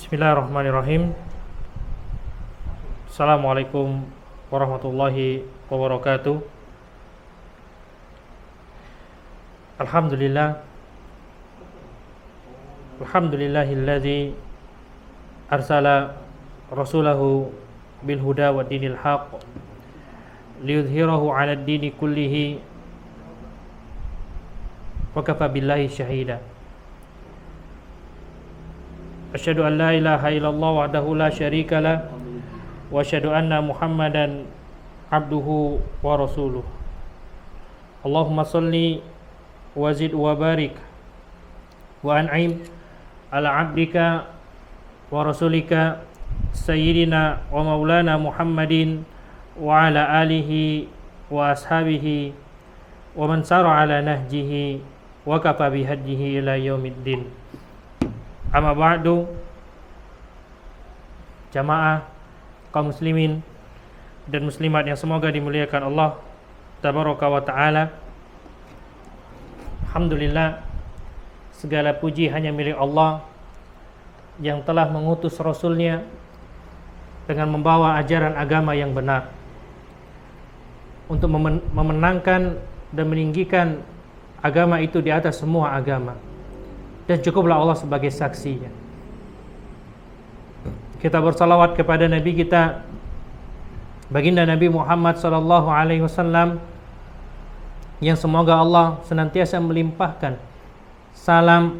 Bismillahirrahmanirrahim. Assalamualaikum warahmatullahi wabarakatuh. Alhamdulillah. Alhamdulillahilladzi arsala rasulahu bil huda wa dinil haq liyudhhirahu 'alad dini kullihi wa kafa billahi syahida. Asyhadu an la ilaha illallah wahdahu la syarika lah wa asyhadu anna Muhammadan abduhu wa rasuluh. Allahumma shalli wa zid wa barik wa an'im ala abdika wa rasulika sayyidina wa maulana Muhammadin wa ala alihi wa ashabihi wa man sara ala nahjihi wa kafa bihadihi ila yaumiddin. Amma ba'du, jamaah kaum muslimin dan muslimat yang semoga dimuliakan Allah tabaraka wa ta'ala. Alhamdulillah, segala puji hanya milik Allah yang telah mengutus Rasulnya dengan membawa ajaran agama yang benar untuk memenangkan dan meninggikan agama itu di atas semua agama. Dan cukuplah Allah sebagai saksinya. Kita bersalawat kepada Nabi kita, baginda Nabi Muhammad sallallahu alaihi wasallam, yang semoga Allah senantiasa melimpahkan salam,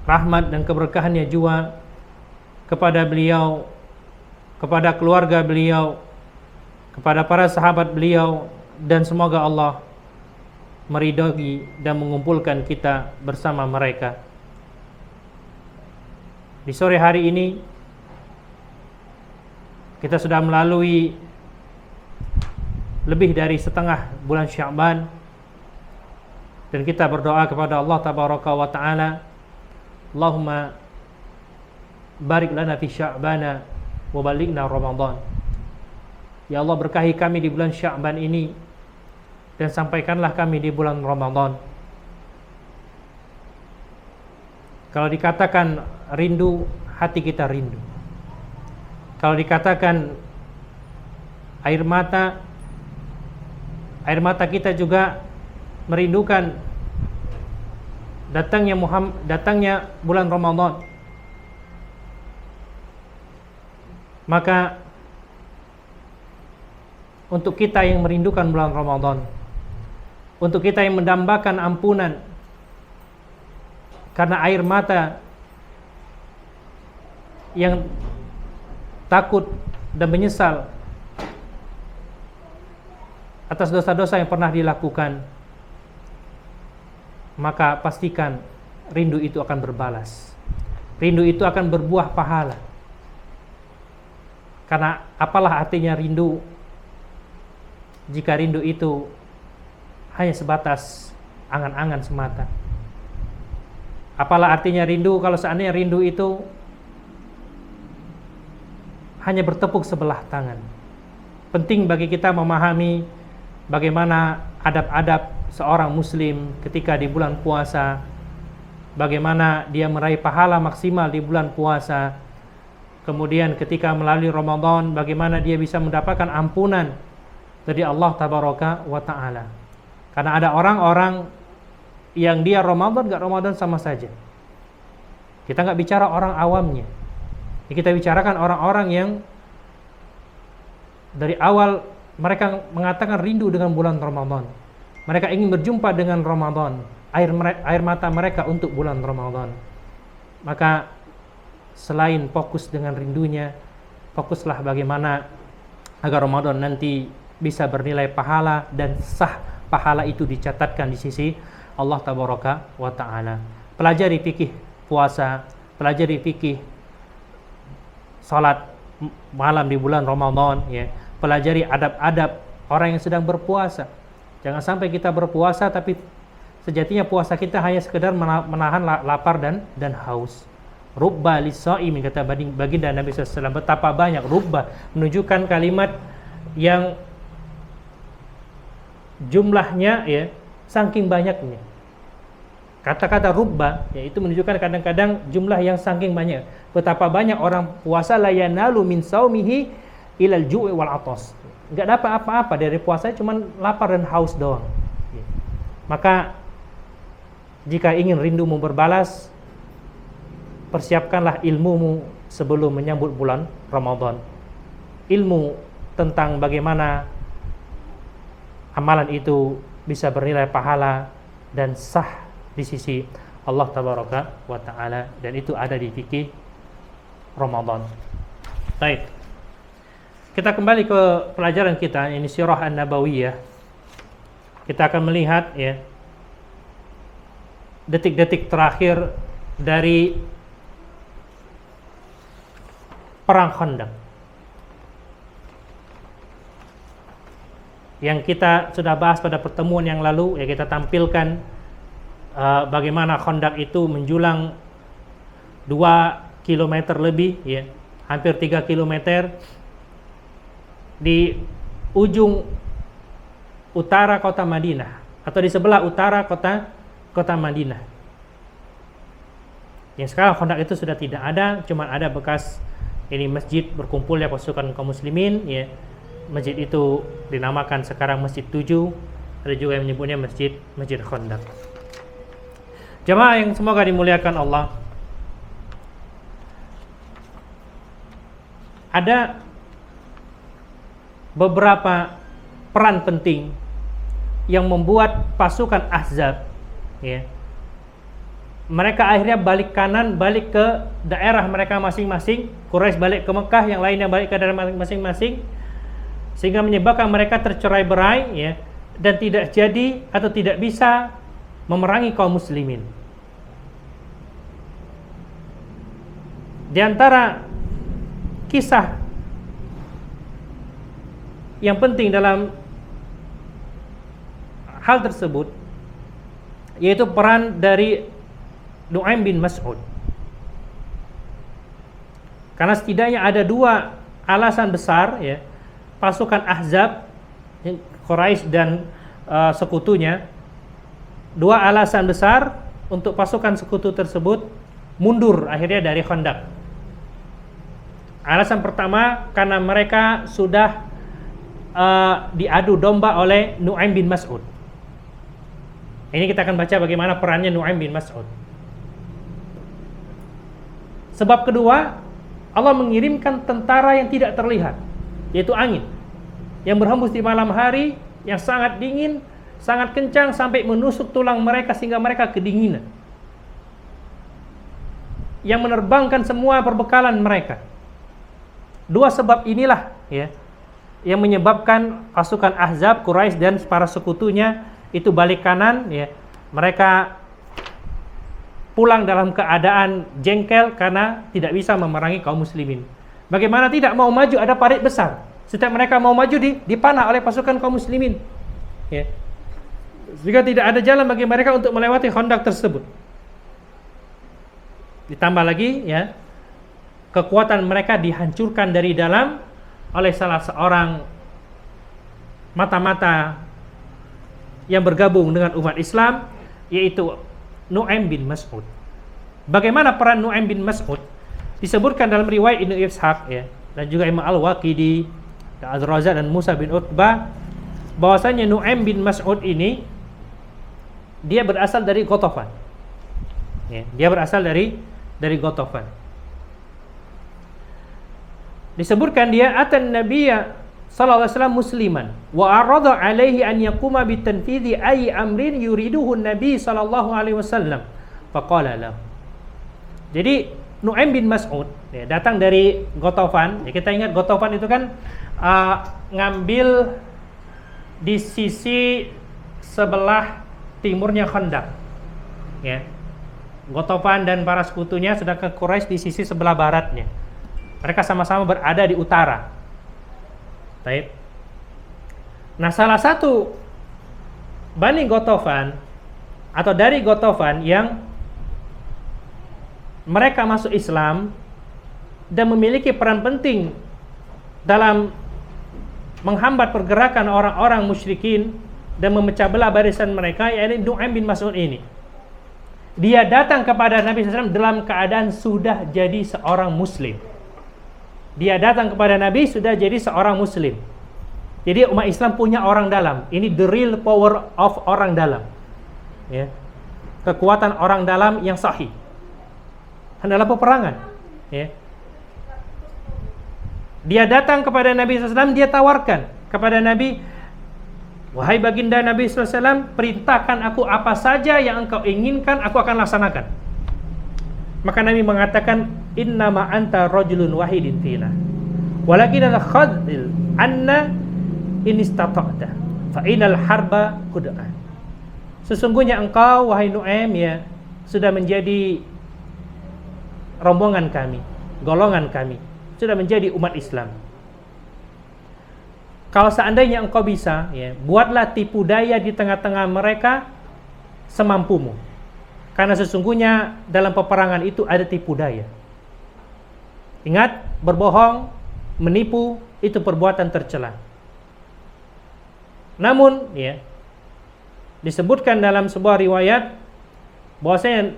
rahmat dan keberkahannya jua kepada beliau, kepada keluarga beliau, kepada para sahabat beliau, dan semoga Allah meridhai dan mengumpulkan kita bersama mereka. Di sore hari ini kita sudah melalui lebih dari setengah bulan Sya'ban, dan kita berdoa kepada Allah tabaraka wa ta'ala, Allahumma barik lana fi Sya'bana wa balighna Ramadan. Ya Allah, berkahi kami di bulan Sya'ban ini dan sampaikanlah kami di bulan Ramadan. Kalau dikatakan rindu, hati kita rindu. Kalau dikatakan air mata kita juga merindukan datangnya bulan Ramadan. Maka untuk kita yang merindukan bulan Ramadan, untuk kita yang mendambakan ampunan karena air mata yang takut dan menyesal atas dosa-dosa yang pernah dilakukan, maka pastikan rindu itu akan berbalas. Rindu itu akan berbuah pahala. Karena apalah artinya rindu jika rindu itu hanya sebatas angan-angan semata? Apalah artinya rindu kalau seandainya rindu itu hanya bertepuk sebelah tangan? Penting bagi kita memahami bagaimana adab-adab seorang muslim ketika di bulan puasa, bagaimana dia meraih pahala maksimal di bulan puasa. Kemudian ketika melalui Ramadan, bagaimana dia bisa mendapatkan ampunan dari Allah tabaraka wa ta'ala. Karena ada orang-orang yang dia Ramadan gak Ramadan sama saja. Kita gak bicara orang awamnya, kita bicarakan orang-orang yang dari awal mereka mengatakan rindu dengan bulan Ramadan. Mereka ingin berjumpa dengan Ramadan, air mata mereka untuk bulan Ramadan. Maka selain fokus dengan rindunya, fokuslah bagaimana agar Ramadan nanti bisa bernilai pahala dan sah pahala itu dicatatkan di sisi Allah tabaraka wa ta'ala. Pelajari fikih puasa, pelajari fikih salat malam di bulan Ramadan, ya. Pelajari adab-adab orang yang sedang berpuasa. Jangan sampai kita berpuasa tapi sejatinya puasa kita hanya sekedar menahan lapar dan haus. Rubba lis-shaimi, kata baginda Nabi SAW, betapa banyak. Rubba menunjukkan kalimat yang jumlahnya, ya, saking banyaknya. Kata-kata rubba yaitu menunjukkan kadang-kadang jumlah yang saking banyak. Betapa banyak orang puasa la yanalu min saumihi ilal ju'i wal atas. Enggak dapat apa-apa dari puasa, cuma lapar dan haus doang. Maka jika ingin rindumu berbalas, persiapkanlah ilmumu sebelum menyambut bulan Ramadan. Ilmu tentang bagaimana amalan itu bisa bernilai pahala dan sah di sisi Allah tabaraka wa taala, dan itu ada di fikih Ramadan. Baik. Kita kembali ke pelajaran kita, ini Sirah An-Nabawiyah. Kita akan melihat ya detik-detik terakhir dari perang Khandaq. Yang kita sudah bahas pada pertemuan yang lalu, ya kita tampilkan bagaimana Khandaq itu menjulang 2 km lebih, ya, hampir 3 km di ujung utara kota Madinah, atau di sebelah utara kota Madinah. Yang sekarang Khandaq itu sudah tidak ada, cuma ada bekas ini masjid berkumpulnya pasukan kaum muslimin, ya. Masjid itu dinamakan sekarang Masjid 7, ada juga yang menyebutnya Masjid Khandaq. Jemaah yang semoga dimuliakan Allah, ada beberapa peran penting yang membuat pasukan Ahzab, ya, mereka akhirnya balik kanan, balik ke daerah mereka masing-masing. Quraisy balik ke Mekah, yang lainnya balik ke daerah masing-masing, sehingga menyebabkan mereka tercerai-berai, ya, dan tidak jadi atau tidak bisa memerangi kaum muslimin. Di antara kisah yang penting dalam hal tersebut yaitu peran dari Nu'aim bin Mas'ud. Karena setidaknya ada 2 alasan besar, ya, pasukan Ahzab, Quraisy dan sekutunya, 2 alasan besar untuk pasukan sekutu tersebut mundur akhirnya dari Khandaq. Alasan pertama, karena mereka sudah diadu domba oleh Nu'aim bin Mas'ud. Ini kita akan baca bagaimana perannya Nu'aim bin Mas'ud. Sebab kedua, Allah mengirimkan tentara yang tidak terlihat, yaitu angin, yang berhembus di malam hari, yang sangat dingin, sangat kencang sampai menusuk tulang mereka sehingga mereka kedinginan, yang menerbangkan semua perbekalan mereka. 2 sebab inilah, ya, yang menyebabkan pasukan Ahzab, Quraisy dan para sekutunya itu balik kanan, ya. Mereka pulang dalam keadaan jengkel karena tidak bisa memerangi kaum muslimin. Bagaimana tidak mau maju, ada parit besar. Setiap mereka mau maju dipanah oleh pasukan kaum muslimin, ya. Sehingga tidak ada jalan bagi mereka untuk melewati Khandaq tersebut. Ditambah lagi, ya, kekuatan mereka dihancurkan dari dalam oleh salah seorang mata-mata yang bergabung dengan umat Islam, yaitu Nu'aim bin Mas'ud. Bagaimana peran Nu'aim bin Mas'ud? Disebutkan dalam riwayat Ibnu Ishaq, ya, dan juga Imam Al-Waqidi, Az-Razzaq dan Musa bin Uqbah, bahwasanya Nu'aim bin Mas'ud ini dia berasal dari Ghatafan. Ya, dia berasal dari Ghatafan. Disebutkan dia atan nabiyya sallallahu alaihi wasallam musliman wa arada alaihi an yaquma bitanfidhi ay amrin yuriduhu nabi sallallahu alaihi wasallam faqala lahu. Jadi Nu'aim bin Mas'ud, ya, datang dari Ghatafan. Ya, kita ingat Ghatafan itu kan ngambil di sisi sebelah timurnya Khandaq, ya. Ghatafan dan para sekutunya, sedangkan Quraisy di sisi sebelah baratnya. Mereka sama-sama berada di utara. Baik. Nah, salah satu Bani Ghatafan atau dari Ghatafan yang mereka masuk Islam dan memiliki peran penting dalam menghambat pergerakan orang-orang musyrikin dan memecah belah barisan mereka, yaitu Nu'aim bin Mas'ud ini. Dia datang kepada Nabi SAW dalam keadaan sudah jadi seorang muslim. Dia datang kepada Nabi sudah jadi seorang muslim. Jadi umat Islam punya orang dalam. Ini the real power of orang dalam. Ya. Kekuatan orang dalam yang sahih. Dalam peperangan. Ya. Dia datang kepada Nabi SAW, dia tawarkan kepada Nabi, wahai baginda Nabi SAW, perintahkan aku apa saja yang engkau inginkan, aku akan laksanakan. Maka Nabi mengatakan, innama anta rajulun wahidin fina, walakin al-khadil anna in istata'ta fa inal harba khud'an. Sesungguhnya engkau, wahai Nu'aim, ya, sudah menjadi rombongan kami, golongan kami, sudah menjadi umat Islam. Kalau seandainya engkau bisa, ya, buatlah tipu daya di tengah-tengah mereka semampumu. Karena sesungguhnya dalam peperangan itu ada tipu daya. Ingat, berbohong, menipu, itu perbuatan tercela. Namun, ya, disebutkan dalam sebuah riwayat bahwasanya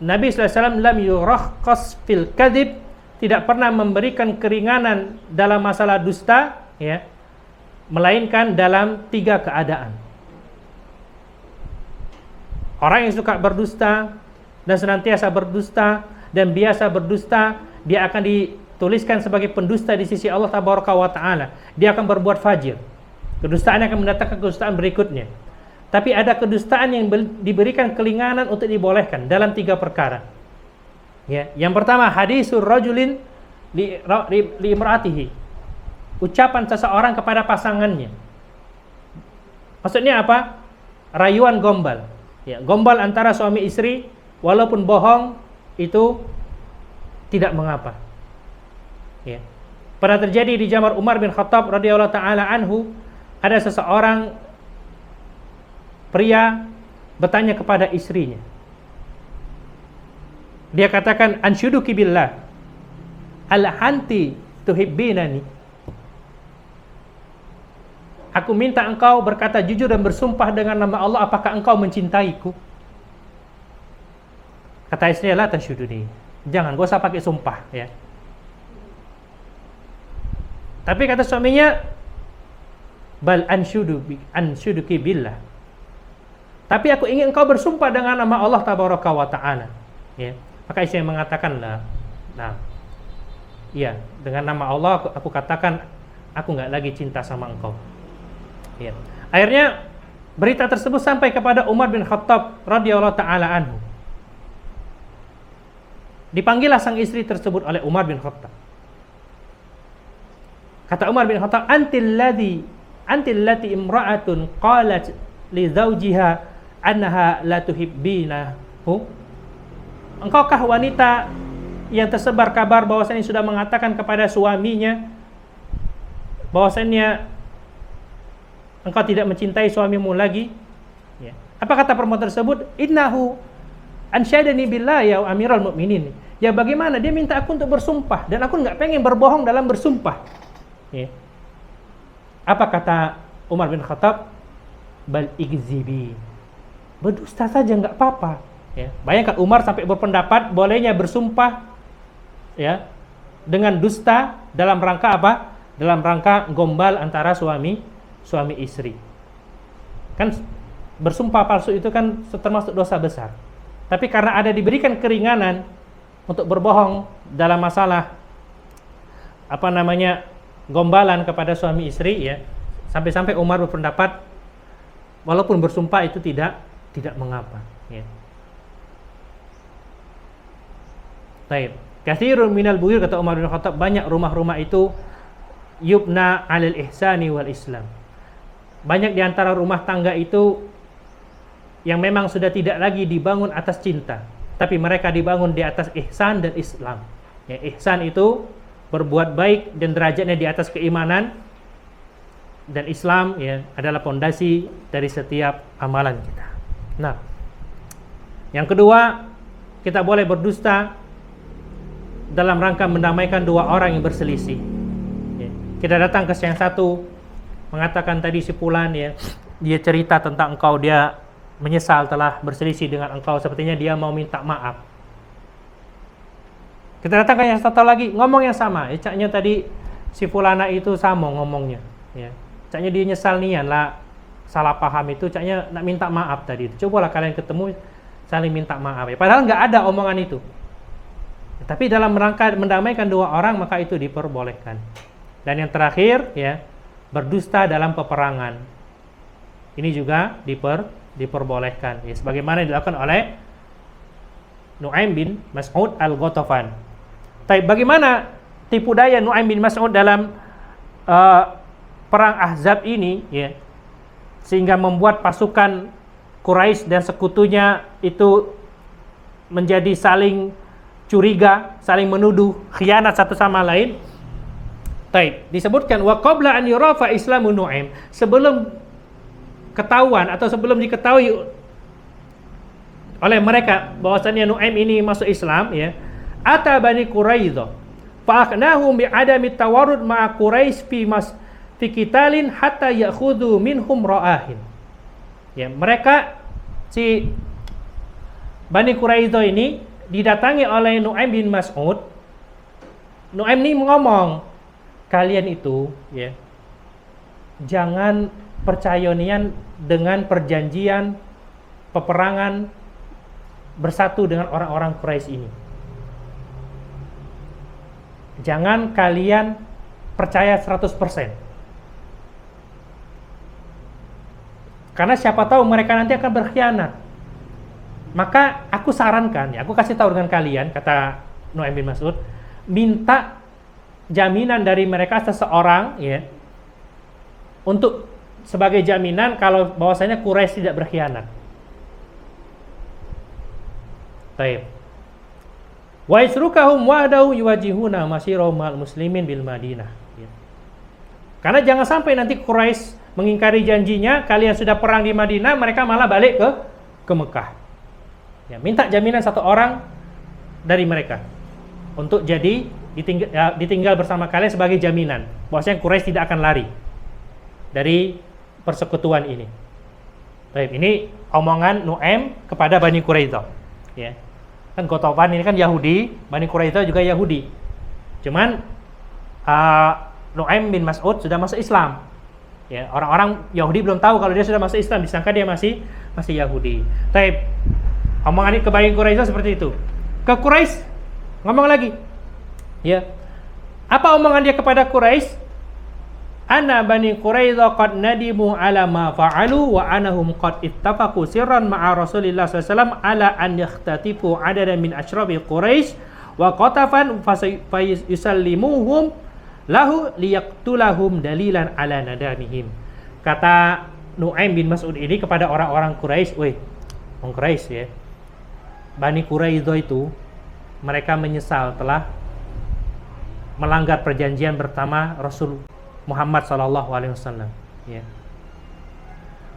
Nabi SAW lam yurakhqas fil kadhib, tidak pernah memberikan keringanan dalam masalah dusta, ya, melainkan dalam 3 keadaan. Orang yang suka berdusta dan senantiasa berdusta dan biasa berdusta, dia akan dituliskan sebagai pendusta di sisi Allah Tabaraka wa Ta'ala. Dia akan berbuat fajir. Kedustaan akan mendatangkan kedustaan berikutnya. Tapi ada kedustaan yang diberikan keringanan untuk dibolehkan dalam 3 perkara. Ya, yang pertama, hadisur rajulin li imraatihi. Ucapan seseorang kepada pasangannya. Maksudnya apa? Rayuan gombal. Ya, gombal antara suami istri, walaupun bohong, itu tidak mengapa. Ya. Pernah terjadi di zaman Umar bin Khattab radhiyallahu taala anhu, ada seseorang pria bertanya kepada istrinya. Dia katakan, anshuduki billah, al-hanti tuhibbinani. Aku minta engkau berkata jujur dan bersumpah dengan nama Allah, apakah engkau mencintaiku? Kata istrinya, la tanshuduni, jangan, gak usah pakai sumpah, ya. Tapi kata suaminya, bal anshuduki billah, tapi aku ingin engkau bersumpah dengan nama Allah Tabaraka wa Ta'ala, ya. Maka istrinya mengatakan, nah, iya, dengan nama Allah aku katakan aku nggak lagi cinta sama engkau. Ya. Akhirnya berita tersebut sampai kepada Umar bin Khattab radhiyallahu taala anhu. Dipanggillah sang istri tersebut oleh Umar bin Khattab. Kata Umar bin Khattab, antil lati imra'atun qalat li zawjiha annaha la tuhibbinahu. Engkaukah wanita yang tersebar kabar bahwasanya sudah mengatakan kepada suaminya bahwasanya engkau tidak mencintai suamimu lagi? Ya. Apa kata perempuan tersebut? Innahu ansyadani billah ya amiral mu'minin. Ya, bagaimana? Dia minta aku untuk bersumpah dan aku nggak pengen berbohong dalam bersumpah. Ya. Apa kata Umar bin Khattab? Bal igzibi. Berdusta saja nggak apa-apa. Ya. Bayangkan Umar sampai berpendapat bolehnya bersumpah, ya, dengan dusta dalam rangka apa? Dalam rangka gombal antara suami istri. Kan bersumpah palsu itu kan termasuk dosa besar. Tapi karena ada diberikan keringanan untuk berbohong dalam masalah gombalan kepada suami istri, ya, sampai-sampai Umar berpendapat walaupun bersumpah itu tidak mengapa, ya. Baik. Katsirun minal buyur, kata Umar bin Khattab, banyak rumah-rumah itu yubna 'alal ihsani wal Islam. Banyak di antara rumah tangga itu yang memang sudah tidak lagi dibangun atas cinta, tapi mereka dibangun di atas ihsan dan Islam. Ya, ihsan itu berbuat baik dan derajatnya di atas keimanan, dan Islam, ya, adalah pondasi dari setiap amalan kita. Nah, yang kedua, kita boleh berdusta dalam rangka mendamaikan 2 orang yang berselisih. Ya. Kita datang ke yang satu, mengatakan tadi si fulan, ya, dia cerita tentang engkau, dia menyesal telah berselisih dengan engkau, sepertinya dia mau minta maaf. Kita datangkan yang satu lagi, ngomong yang sama. Caknya tadi si fulana itu sama ngomongnya, ya. Caknya dia nyesal nian lah, salah paham itu, caknya nak minta maaf tadi. Cobalah kalian ketemu saling minta maaf, ya. Padahal nggak ada omongan itu. Tapi dalam rangka mendamaikan dua orang, maka itu diperbolehkan. Dan yang terakhir, ya, berdusta dalam peperangan. Ini juga diperbolehkan, ya, sebagaimana dilakukan oleh Nu'aim bin Mas'ud al-Ghatafan. Tapi bagaimana tipu daya Nu'aim bin Mas'ud dalam perang Ahzab ini, ya, sehingga membuat pasukan Quraisy dan sekutunya itu menjadi saling curiga, saling menuduh khianat satu sama lain. Taib, disebutkan wa qabla an yurafa islamu Nu'aim, sebelum ketahuan atau sebelum diketahui oleh mereka bahwasannya Nu'aim ini masuk Islam, ya, ata Bani Quraidah fa aqnahum bi adami tawarrud ma'a Quraisy fi qitalin hatta ya'khudhu minhum ra'ahin. Ya, mereka si Bani Quraidah ini didatangi oleh Nu'aim bin Mas'ud. Nu'aim ini ngomong, kalian itu, ya, jangan percaya nian dengan perjanjian peperangan bersatu dengan orang-orang Quraisy ini. Jangan kalian percaya 100%. Karena siapa tahu mereka nanti akan berkhianat. Maka aku sarankan, ya, aku kasih tahu dengan kalian, kata Nu'aim bin Mas'ud, minta jaminan dari mereka seseorang, ya, untuk sebagai jaminan kalau bahwasanya Quraisy tidak berkhianat. Baik. Wa isrukahum wa'dahu yuwajihuna masirahum ma'al muslimin bil Madinah. Ya. Karena jangan sampai nanti Quraisy mengingkari janjinya, kalian sudah perang di Madinah, mereka malah balik ke Mekah. Ya, minta jaminan satu orang dari mereka untuk jadi ditinggal bersama kalian sebagai jaminan bahwasanya Quraisy tidak akan lari dari persekutuan ini. Baik, ini omongan Nu'aim kepada Bani Quraidah. Ya. Kan Ghatafan ini kan Yahudi, Bani Quraidah juga Yahudi. Cuman Nu'aim bin Mas'ud sudah masuk Islam. Ya, orang-orang Yahudi belum tahu kalau dia sudah masuk Islam, disangka dia masih Yahudi. Baik. Omongan ini ke Bani Quraidah seperti itu. Ke Quraisy ngomong lagi. Ya. Apa omongan dia kepada Quraisy? Ana Bani Quraidah qad nadimu ala ma fa'alu wa anahum qad ittafaqu sirran ma'a Rasulillah sallallahu alaihi wasallam ala an yakhtatifu adadan min ashrabi Quraisy wa qatafan fa yusallimuhum lahu liyaqtulahum dalilan ala nadamihim. Kata Nu'aim bin Mas'ud ini kepada orang-orang Quraisy, "Woi, orang Quraisy, ya. Bani Quraidah itu mereka menyesal telah melanggar perjanjian bersama Rasul Muhammad SAW, ya.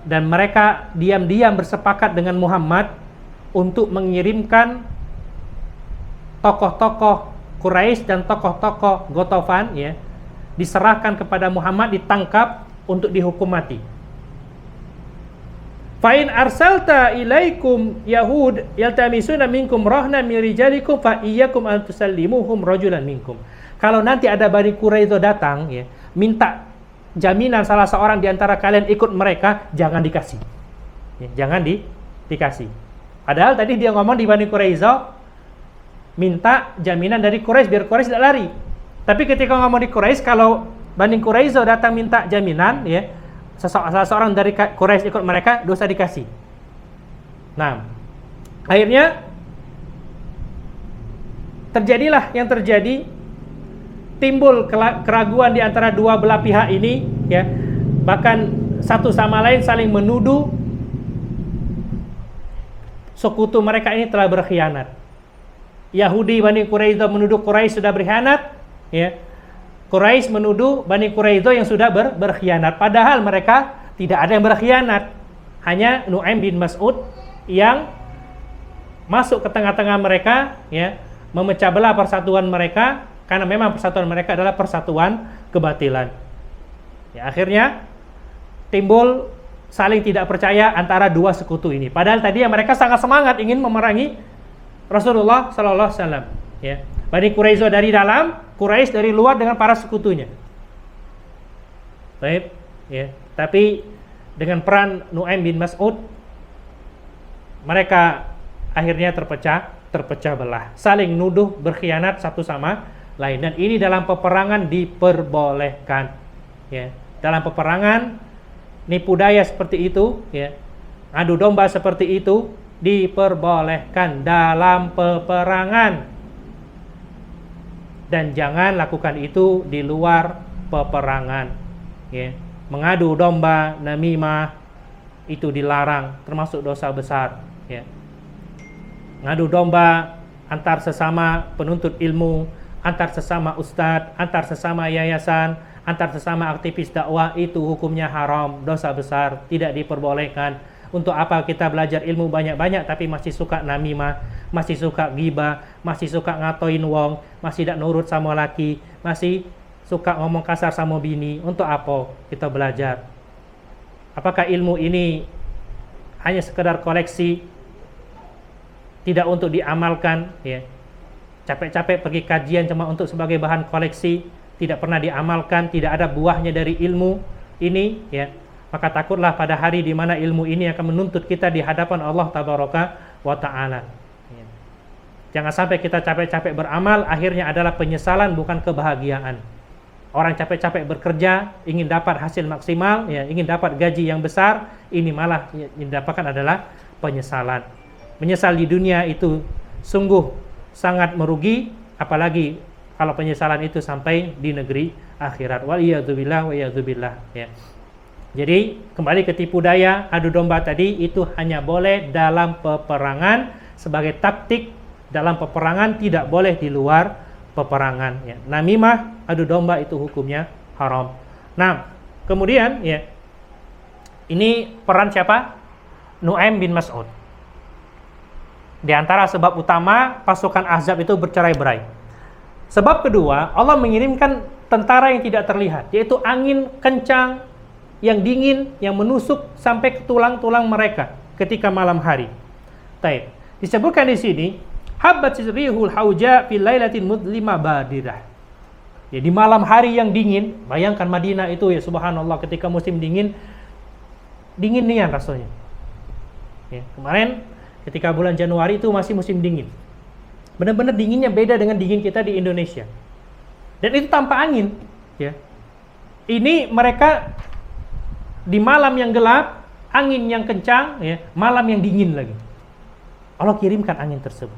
Dan mereka diam-diam bersepakat dengan Muhammad untuk mengirimkan tokoh-tokoh Quraisy dan tokoh-tokoh Ghatafan, ya, diserahkan kepada Muhammad, ditangkap untuk dihukum mati. Fa in arsalta ilaikum yahud yaltamisuna minkum rahna min rijalikum fa iyyakum an tusallimuhum rajulan minkum. Kalau nanti ada Bani Quraidah datang, ya, minta jaminan salah seorang di antara kalian ikut mereka, jangan dikasih. Ya, jangan dikasih. Padahal tadi dia ngomong di Bani Quraidah minta jaminan dari Quraisy biar Quraisy tidak lari. Tapi ketika ngomong di Quraisy, kalau Bani Quraidah datang minta jaminan, ya, salah seorang dari Quraisy ikut mereka, dosa dikasih. Nah, akhirnya terjadilah yang terjadi, timbul keraguan di antara dua belah pihak ini, ya. Bahkan satu sama lain saling menuduh sekutu mereka ini telah berkhianat. Yahudi Bani Quraidah menuduh Quraisy sudah berkhianat, ya. Quraisy menuduh Bani Quraidah yang sudah berkhianat. Padahal mereka tidak ada yang berkhianat. Hanya Nu'aim bin Mas'ud yang masuk ke tengah-tengah mereka, ya, memecah belah persatuan mereka, karena memang persatuan mereka adalah persatuan kebatilan. Ya, akhirnya timbul saling tidak percaya antara dua sekutu ini. Padahal tadi mereka sangat semangat ingin memerangi Rasulullah sallallahu alaihi wasallam, ya. Bani Quraisy dari dalam, Quraisy dari luar dengan para sekutunya. Baik, ya. Tapi dengan peran Nu'aim bin Mas'ud, mereka akhirnya terpecah belah, saling nuduh berkhianat satu sama lain, dan ini dalam peperangan diperbolehkan, ya. Dalam peperangan nipu daya seperti itu, ya, adu domba seperti itu diperbolehkan dalam peperangan, dan jangan lakukan itu di luar peperangan, ya. Mengadu domba, namimah itu dilarang, termasuk dosa besar, ya. Ngadu domba antar sesama penuntut ilmu, antar sesama ustadz, antar sesama yayasan, antar sesama aktivis dakwah, itu hukumnya haram, dosa besar, tidak diperbolehkan. Untuk apa kita belajar ilmu banyak-banyak tapi masih suka namimah, masih suka ghibah, masih suka ngatoin wong, masih tidak nurut sama laki, masih suka ngomong kasar sama bini? Untuk apa kita belajar? Apakah ilmu ini hanya sekedar koleksi, tidak untuk diamalkan, ya? Capek-capek pergi kajian cuma untuk sebagai bahan koleksi, tidak pernah diamalkan, tidak ada buahnya dari ilmu ini, ya. Maka takutlah pada hari di mana ilmu ini akan menuntut kita di hadapan Allah tabaraka wa ta'ala, ya. Jangan sampai kita capek-capek beramal, akhirnya adalah penyesalan, bukan kebahagiaan. Orang capek-capek bekerja, ingin dapat hasil maksimal, ya, ingin dapat gaji yang besar, ini malah yang didapatkan adalah penyesalan. Menyesal di dunia itu sungguh sangat merugi, apalagi kalau penyesalan itu sampai di negeri akhirat. Waliyadzubillah, waliyadzubillah, ya. Jadi kembali ke tipu daya, adu domba tadi, itu hanya boleh dalam peperangan sebagai taktik dalam peperangan, tidak boleh di luar peperangan, ya. Namimah, adu domba, itu hukumnya haram. Nah, kemudian, ya, ini peran siapa? Nu'aim bin Mas'ud. Di antara sebab utama pasukan Ahzab itu bercerai-berai. Sebab kedua, Allah mengirimkan tentara yang tidak terlihat, yaitu angin kencang yang dingin yang menusuk sampai ke tulang-tulang mereka ketika malam hari. Taib. Disebutkan di sini, habbat rihul hauja fil lailatin mudlima badirah. Ya, di malam hari yang dingin, bayangkan Madinah itu, ya, subhanallah, ketika musim dingin, dingin nian rasanya. Ya, kemarin ketika bulan Januari itu masih musim dingin. Benar-benar dinginnya beda dengan dingin kita di Indonesia. Dan itu tanpa angin, ya. Ini mereka di malam yang gelap, angin yang kencang, ya, malam yang dingin lagi. Allah kirimkan angin tersebut.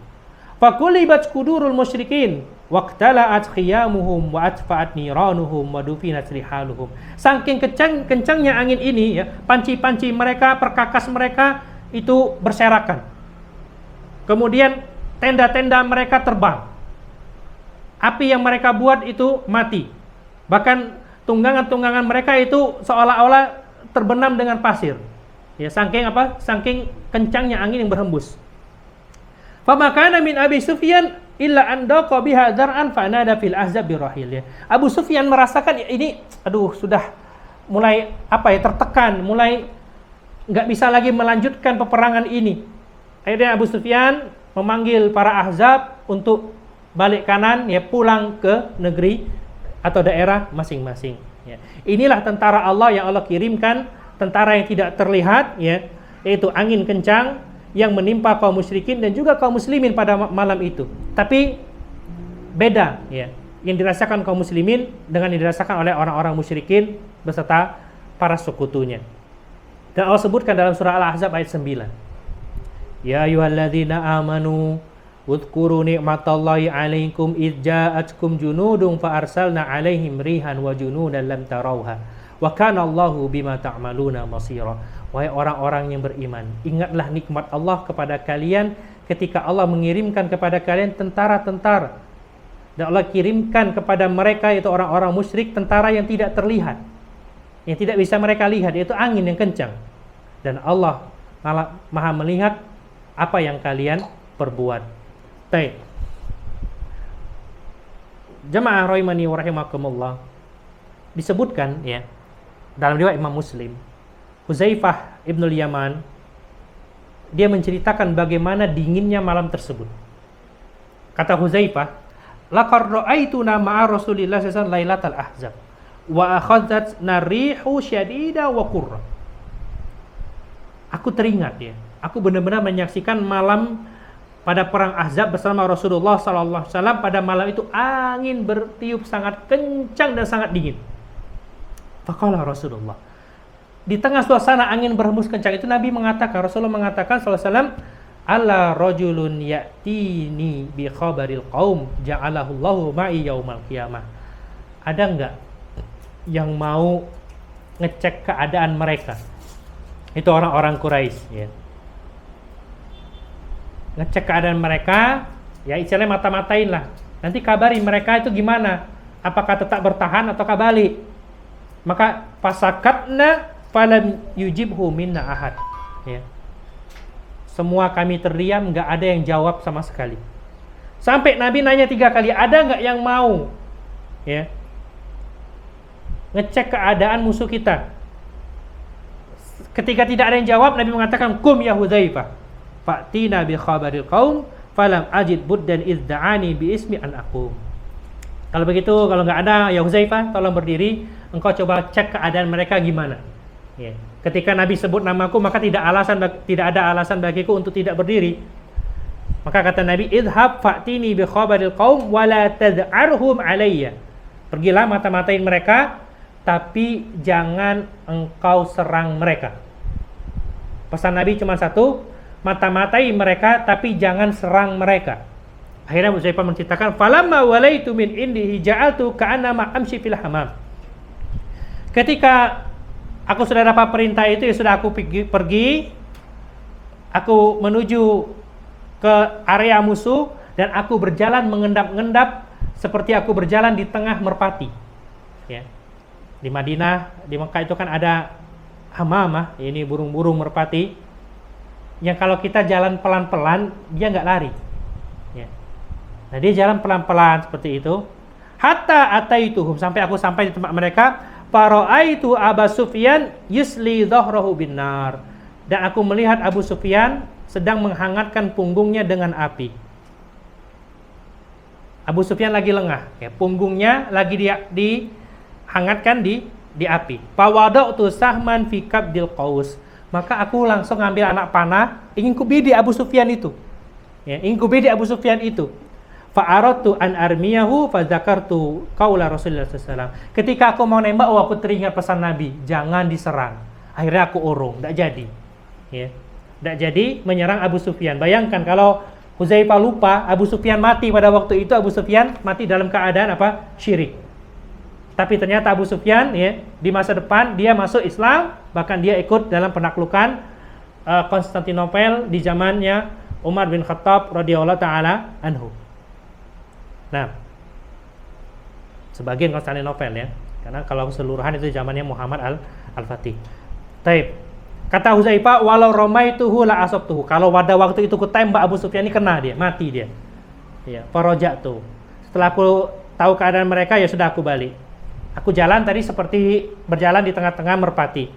Faqulibat qudurul musyrikin waqtala'at khiyamuhum wa atfa'at niranuhum wa dufinat rihaluhum. Saking kencangnya angin ini, ya, panci-panci mereka, perkakas mereka itu berserakan. Kemudian tenda-tenda mereka terbang. Api yang mereka buat itu mati. Bahkan tunggangan-tunggangan mereka itu seolah-olah terbenam dengan pasir. Ya, saking apa? Saking kencangnya angin yang berhembus. Famakana min Abi Sufyan illa an daqa biha dar'an fanada fil ahzab birahil, ya. Abu Sufyan merasakan, ya, ini aduh, sudah mulai apa ya, tertekan, mulai enggak bisa lagi melanjutkan peperangan ini. Akhirnya Abu Sufyan memanggil para Ahzab untuk balik kanan, ya, pulang ke negeri atau daerah masing-masing, ya. Inilah tentara Allah yang Allah kirimkan, tentara yang tidak terlihat, ya, yaitu angin kencang yang menimpa kaum musyrikin dan juga kaum muslimin pada malam itu. Tapi beda, ya, yang dirasakan kaum muslimin dengan yang dirasakan oleh orang-orang musyrikin beserta para sekutunya. Dan Allah sebutkan dalam surah Al-Ahzab ayat 9. Ya ayyuhalladzina amanu udhkuru ni'matallahi 'alaikum idh ja'atkum junudun fa arsalna 'alaihim rihan wa junudan lam tarauha wa kana Allahu bima ta'maluna basira. Wahai orang-orang yang beriman, ingatlah nikmat Allah kepada kalian ketika Allah mengirimkan kepada kalian tentara-tentara. Dan Allah kirimkan kepada mereka, yaitu orang-orang musyrik, tentara yang tidak terlihat, yang tidak bisa mereka lihat, yaitu angin yang kencang. Dan Allah Maha melihat apa yang kalian perbuat. Baik. Jamaah rahimani wa rahimakumullah, disebutkan, ya, dalam riwayat Imam Muslim, Huzaifah ibnul Yaman, dia menceritakan bagaimana dinginnya malam tersebut. Kata Huzaifah, laqad ra'aituna ma'a Rasulillah sallallahu alaihi wasallam lailatal ahzab wa akhadhat narihu syadida wa qurra. Aku teringat ya, aku benar-benar menyaksikan malam pada perang Ahzab bersama Rasulullah sallallahu alaihi wasallam. Pada malam itu angin bertiup sangat kencang dan sangat dingin. Faqala Rasulullah, di tengah suasana angin berhembus kencang itu Nabi mengatakan, Rasulullah mengatakan sallallahu alaihi wasallam, alla rajulun ya'tini bi khabaril qaum ja'alahu Allahu ma'i yaumal qiyamah. Ada enggak yang mau ngecek keadaan mereka? Itu orang-orang Quraisy ya. Ngecek keadaan mereka, ya istilahnya mata-matain lah. Nanti kabari mereka itu gimana? Apakah tetap bertahan ataukah balik? Maka fasakatna falam yujibhu minna ahad. Ya. Semua kami terdiam, nggak ada yang jawab sama sekali. Sampai Nabi nanya 3 kali, ada nggak yang mau ya ngecek keadaan musuh kita? Ketika tidak ada yang jawab, Nabi mengatakan, kum ya Hudzaifah, fa'tina bi khabaril qaum falam ajid buddan izda'ani bi ismi an aqum. Kalau begitu, kalau nggak ada, ya Hudzaifah, tolong berdiri, engkau coba cek keadaan mereka gimana. Ya. Ketika Nabi sebut namaku, maka tidak ada alasan bagiku untuk tidak berdiri. Maka kata Nabi, idhab fa'tini bi khabaril qaum wa la tad'arhum alayya. Pergilah mata-matain mereka, tapi jangan engkau serang mereka. Pesan Nabi cuma satu, mata-matai mereka tapi jangan serang mereka. Akhirnya Hudzaifah menceritakan, falamma walaitu min indihi ja'altu ka'annama amshi fil hamam. Ketika aku sudah dapat perintah itu, ya sudah aku pergi, aku menuju ke area musuh dan aku berjalan mengendap-endap seperti aku berjalan di tengah merpati. Ya. Di Madinah, di Mekah itu kan ada hamamah, ini burung-burung merpati yang kalau kita jalan pelan-pelan dia nggak lari. Ya. Nah dia jalan pelan-pelan seperti itu. Hatta ataituhum, sampai aku sampai di tempat mereka. Fara'aitu Abu Sufyan yusli dhahrahu binnar, dan aku melihat Abu Sufyan sedang menghangatkan punggungnya dengan api. Abu Sufyan lagi lengah, ya, punggungnya lagi dihangatkan di api. Fawada'tu sahman fi kabdil qaus, maka aku langsung ngambil anak panah, ingin kubidi Abu Sufyan itu. Ya, ingin kubidi Abu Sufyan itu. Fa'aradtu an armiyahu fadzakartu qaula Rasulullah sallallahu alaihi wasallam. Ketika aku mau nembak, aku teringat pesan Nabi, jangan diserang. Akhirnya aku urung, enggak jadi. Ya. Enggak jadi menyerang Abu Sufyan. Bayangkan kalau Hudzaifah lupa, Abu Sufyan mati pada waktu itu. Abu Sufyan mati dalam keadaan apa? Syirik. Tapi ternyata Abu Sufyan ya, di masa depan dia masuk Islam, bahkan dia ikut dalam penaklukan Konstantinopel di zamannya Umar bin Khattab radhiyallahu taala anhu. Nah, sebagian Konstantinopel ya, karena kalau keseluruhan itu zamannya Muhammad al-Fatih. Taib. Kata Hudzaifah, walau ramaituhu la asabtuhu. Kalau pada waktu itu ku tembak Abu Sufyan, ini kena dia, mati dia. Ya, faraja'tu. Setelah aku tahu keadaan mereka, ya sudah aku balik. Aku jalan tadi seperti berjalan di tengah-tengah merpati.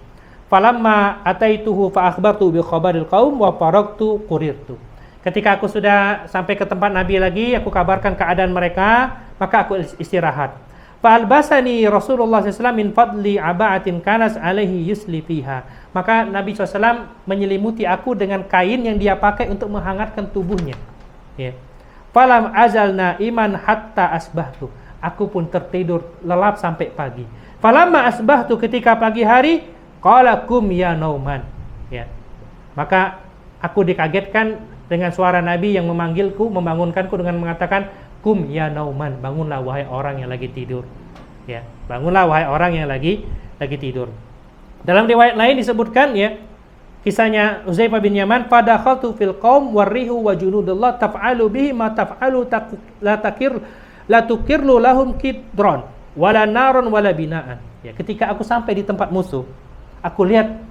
Falamma ataituhu fa akhbartu bi khabaril qaum wa faraqtu qurirtu. Ketika aku sudah sampai ke tempat Nabi lagi, aku kabarkan keadaan mereka, maka aku istirahat. Fa'albasani Rasulullah SAW min fadli aba'atin kanas alaihi yusli fiha. Maka Nabi SAW menyelimuti aku dengan kain yang dia pakai untuk menghangatkan tubuhnya. Ya. Falam azal na'iman hatta asbahtu. Aku pun tertidur lelap sampai pagi. Falamma asbahtu, ketika pagi hari, qala kum ya nauman. Ya. Maka aku dikagetkan dengan suara Nabi yang memanggilku, membangunkanku dengan mengatakan, kum ya nauman, bangunlah wahai orang yang lagi tidur. Ya, bangunlah wahai orang yang lagi tidur. Dalam riwayat lain disebutkan ya, kisahnya Hudzaifah bin Yaman, fadakhaltu fil qaum warihu wa junudullah taf'alu bihi ma taf'alu la tukirlu lahum kidron wala naron wala binaan. Ya, ketika aku sampai di tempat musuh, aku lihat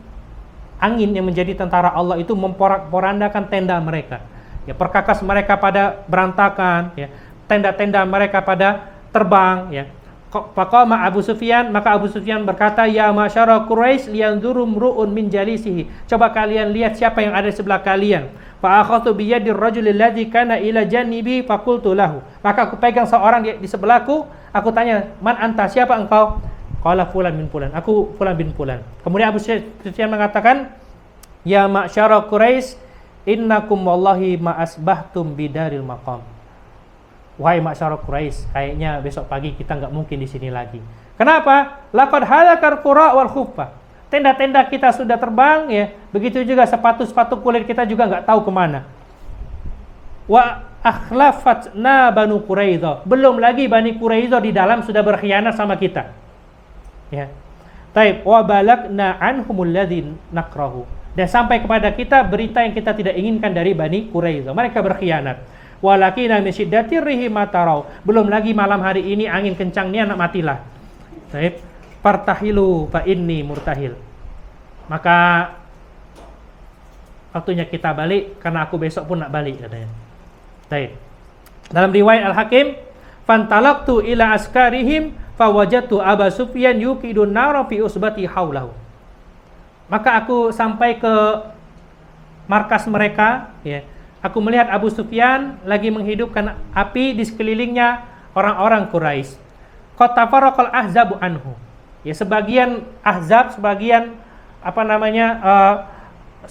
angin yang menjadi tentara Allah itu memporak-porandakan tenda mereka. Ya, perkakas mereka pada berantakan, ya. Tenda-tenda mereka pada terbang, ya. Faqama Abu Sufyan, maka Abu Sufyan berkata, "Ya masyara Quraisy liyanzuru mru'un min jalisihi." Coba kalian lihat siapa yang ada di sebelah kalian. Fa akhadtu bi yadir rajulil ladzi kana ila janibi faqultu lahu. Maka aku pegang seorang di sebelahku, aku tanya, "Man anta? Siapa engkau?" Qala fulan bin fulan. Aku fulan bin fulan. Kemudian Abu Sufyan mengatakan, "Ya masyara Quraisy, innakum wallahi ma asbahtum bidaril maqam." Wahai masyara Quraisy, kayaknya besok pagi kita nggak mungkin di sini lagi. Kenapa? Laqad halakal qura wal khuffa. Tenda-tenda kita sudah terbang, ya. Begitu juga sepatu-sepatu kulit kita juga nggak tahu kemana. Wa akhlafatna Banu Quraidzah. Belum lagi Bani Quraidzah di dalam sudah berkhianat sama kita. Ya. Taib wa balagna anhumul ladzin nakrahu. Dan sampai kepada kita berita yang kita tidak inginkan dari Bani Quraidzah. Mereka berkhianat. Walakina min syiddatir rihi matarau. Belum lagi malam hari ini angin kencangnya nak matilah. Baik, fartahilu fa inni murtahil. Maka waktunya kita balik karena aku besok pun nak balik katanya. Baik. Dalam riwayat Al-Hakim, fantalaqtu ila askarihim fawajadtu Aba Sufyan yuqidun nara fi usbati haulahu. Maka aku sampai ke markas mereka, ya. Aku melihat Abu Sufyan lagi menghidupkan api di sekelilingnya orang-orang Quraisy. Qad tafarraqal ahzabu anhu. Ya, sebagian ahzab, sebagian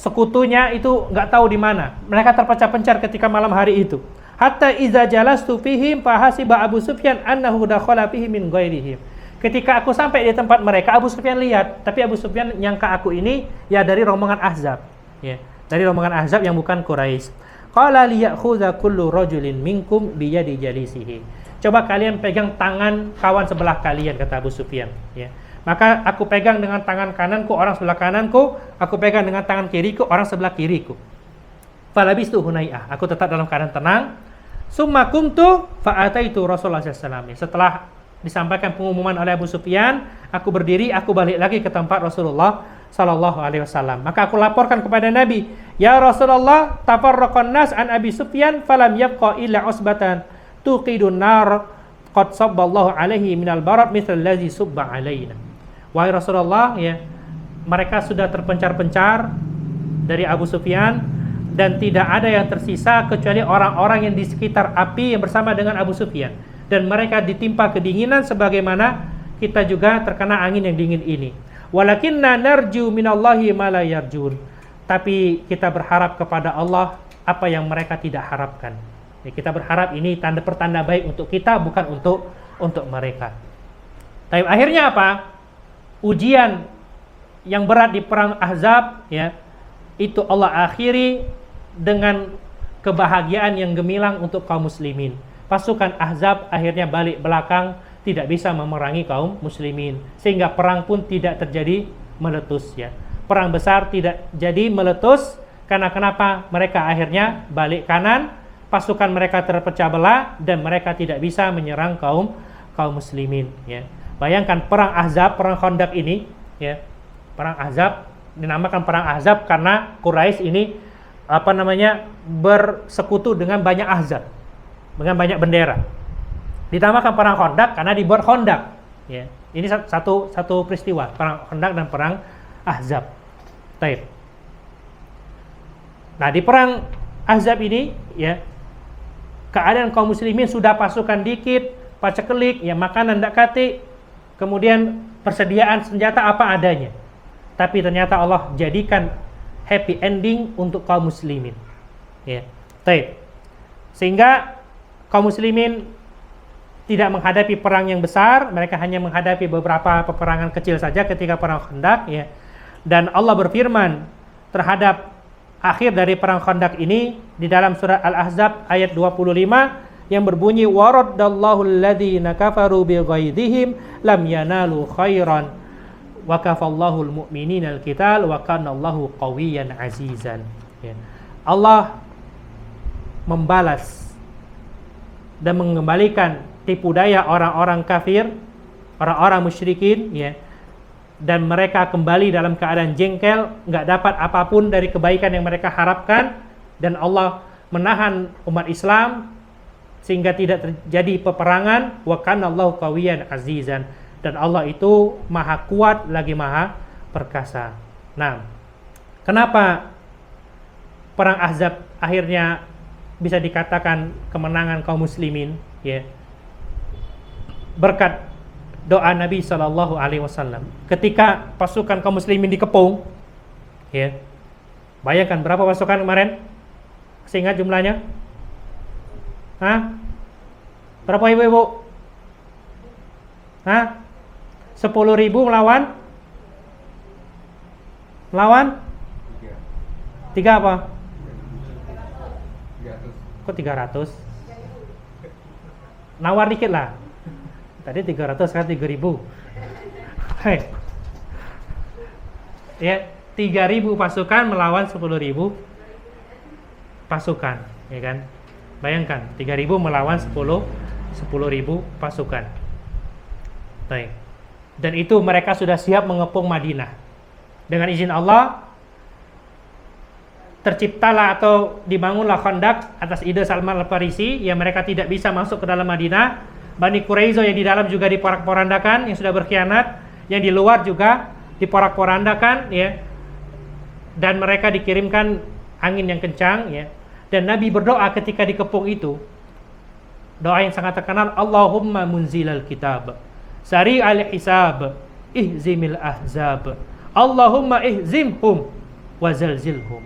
sekutunya itu nggak tahu di mana. Mereka terpecah-pencar ketika malam hari itu. Hatta iza jalastu fihim fahasiba Abu Sufyan annahu dakhala fihi min ghairihim. Ketika aku sampai di tempat mereka, Abu Sufyan lihat, tapi Abu Sufyan nyangka aku ini ya dari rombongan ahzab. Ya, dari rombongan ahzab yang bukan Quraisy. Qala liyakhudha kullu rajulin minkum biyadi jalisihi. Coba kalian pegang tangan kawan sebelah kalian, kata Abu Sufyan, ya. Maka aku pegang dengan tangan kananku orang sebelah kananku, aku pegang dengan tangan kiriku orang sebelah kiriku. Falabistu hunai'ah, aku tetap dalam keadaan tenang. Summa kumtu fa'ataitu Rasulullah sallallahu alaihi wasallam. Setelah disampaikan pengumuman oleh Abu Sufyan, aku berdiri, aku balik lagi ke tempat Rasulullah sallallahu alaihi wasallam. Maka aku laporkan kepada Nabi, "Ya Rasulullah, tafarraqan nas an Abi Sufyan falam yabqa illa usbatan tuqidun nar qad sabballahu alaihi minal barat mithal ladzi subba alaina." Wahai Rasulullah, ya, mereka sudah terpencar-pencar dari Abu Sufyan dan tidak ada yang tersisa kecuali orang-orang yang di sekitar api yang bersama dengan Abu Sufyan, dan mereka ditimpa kedinginan sebagaimana kita juga terkena angin yang dingin ini. Walakinna narju minallahi ma la yarjun. Tapi kita berharap kepada Allah apa yang mereka tidak harapkan. Ya, kita berharap ini pertanda baik untuk kita, bukan untuk mereka. Tapi akhirnya apa? Ujian yang berat di perang Ahzab, ya, itu Allah akhiri dengan kebahagiaan yang gemilang untuk kaum muslimin. Pasukan Ahzab akhirnya balik belakang, tidak bisa memerangi kaum muslimin, sehingga perang pun tidak terjadi meletus, ya. Perang besar tidak jadi meletus karena kenapa? Mereka akhirnya balik kanan, pasukan mereka terpecah belah dan mereka tidak bisa menyerang kaum muslimin, ya. Bayangkan perang Ahzab, perang Khandaq ini, ya. Perang Ahzab dinamakan perang Ahzab karena Quraisy ini bersekutu dengan banyak ahzab, dengan banyak bendera. Dinamakan perang Khandaq karena dibuat Khandaq, ya. Ini satu peristiwa, perang Khandaq dan perang Ahzab. Baik. Nah, di perang Ahzab ini, ya, keadaan kaum muslimin sudah pasukan dikit, pacekelik, ya, makanan ndak kati, kemudian persediaan senjata apa adanya. Tapi ternyata Allah jadikan happy ending untuk kaum muslimin, ya. Baik. Sehingga kaum muslimin tidak menghadapi perang yang besar, mereka hanya menghadapi beberapa peperangan kecil saja ketika perang Khandaq, ya. Dan Allah berfirman terhadap akhir dari perang Khandaq ini di dalam surat Al-Ahzab ayat 25 yang berbunyi, waraddallahu alladhina kafaru bighaidhihim lam yanalu khairan wa kafallahu almu'minina alqital wa kana Allahu qawiyyan azizan, ya. Allah membalas dan mengembalikan tipu daya orang-orang kafir, orang-orang musyrikin, ya, dan mereka kembali dalam keadaan jengkel, nggak dapat apapun dari kebaikan yang mereka harapkan, dan Allah menahan umat Islam sehingga tidak terjadi peperangan. Wa kanallahu qawiyan azizan, dan Allah itu maha kuat lagi maha perkasa. Nah, kenapa perang Ahzab akhirnya bisa dikatakan kemenangan kaum muslimin, ya? Berkat doa Nabi Shallallahu Alaihi Wasallam ketika pasukan kaum muslimin dikepung, ya. Bayangkan berapa pasukan kemarin? Seingat jumlahnya? Hah? Berapa ibu-ibu? Hah? 10.000 melawan? Tiga apa? Kok 300? Nawar dikit lah. Tadi 300, sekarang 3.000. Hei. Ya, 3.000 pasukan melawan 10.000 pasukan, ya kan? Bayangkan, 3.000 melawan 10.000 pasukan. Baik. Dan itu mereka sudah siap mengepung Madinah. Dengan izin Allah, terciptalah atau dibangunlah Khandaq atas ide Salman Al-Farisi, yang mereka tidak bisa masuk ke dalam Madinah. Bani Quraizo yang di dalam juga diporak-porandakan, yang sudah berkhianat, yang di luar juga diporak-porandakan, ya. Dan mereka dikirimkan angin yang kencang, ya. Dan Nabi berdoa ketika dikepung itu, doa yang sangat terkenal, Allahumma munzilal kitab, sari'al hisab, ihzimil ahzab, Allahumma ihzimhum wazalzilhum.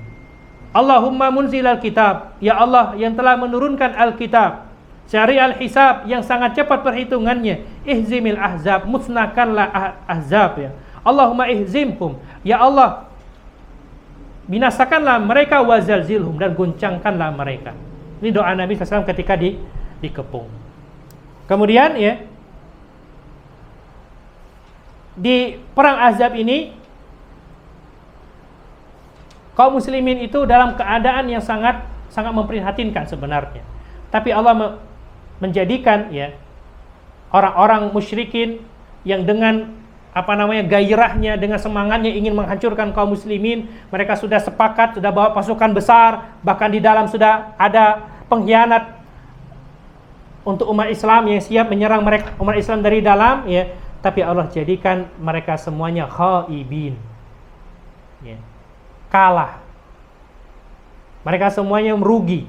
Allahumma munzilal kitab, ya Allah yang telah menurunkan Alkitab, sari'al hisab, yang sangat cepat perhitungannya, ihzimil ahzab, musnahkanlah ahzab, ya. Allahumma ihzimhum, ya Allah binasakanlah mereka, wazalzilhum, dan goncangkanlah mereka. Ini doa Nabi SAW ketika dikepung. Kemudian, ya, di perang Ahzab ini kaum muslimin itu dalam keadaan yang sangat memprihatinkan sebenarnya. Tapi Allah menjadikan, ya, orang-orang musyrikin yang dengan gairahnya, dengan semangatnya ingin menghancurkan kaum muslimin, mereka sudah sepakat, sudah bawa pasukan besar, bahkan di dalam sudah ada pengkhianat untuk umat Islam yang siap menyerang mereka, umat Islam dari dalam, ya. Tapi Allah jadikan mereka semuanya khaibin, ya, kalah. Mereka semuanya merugi.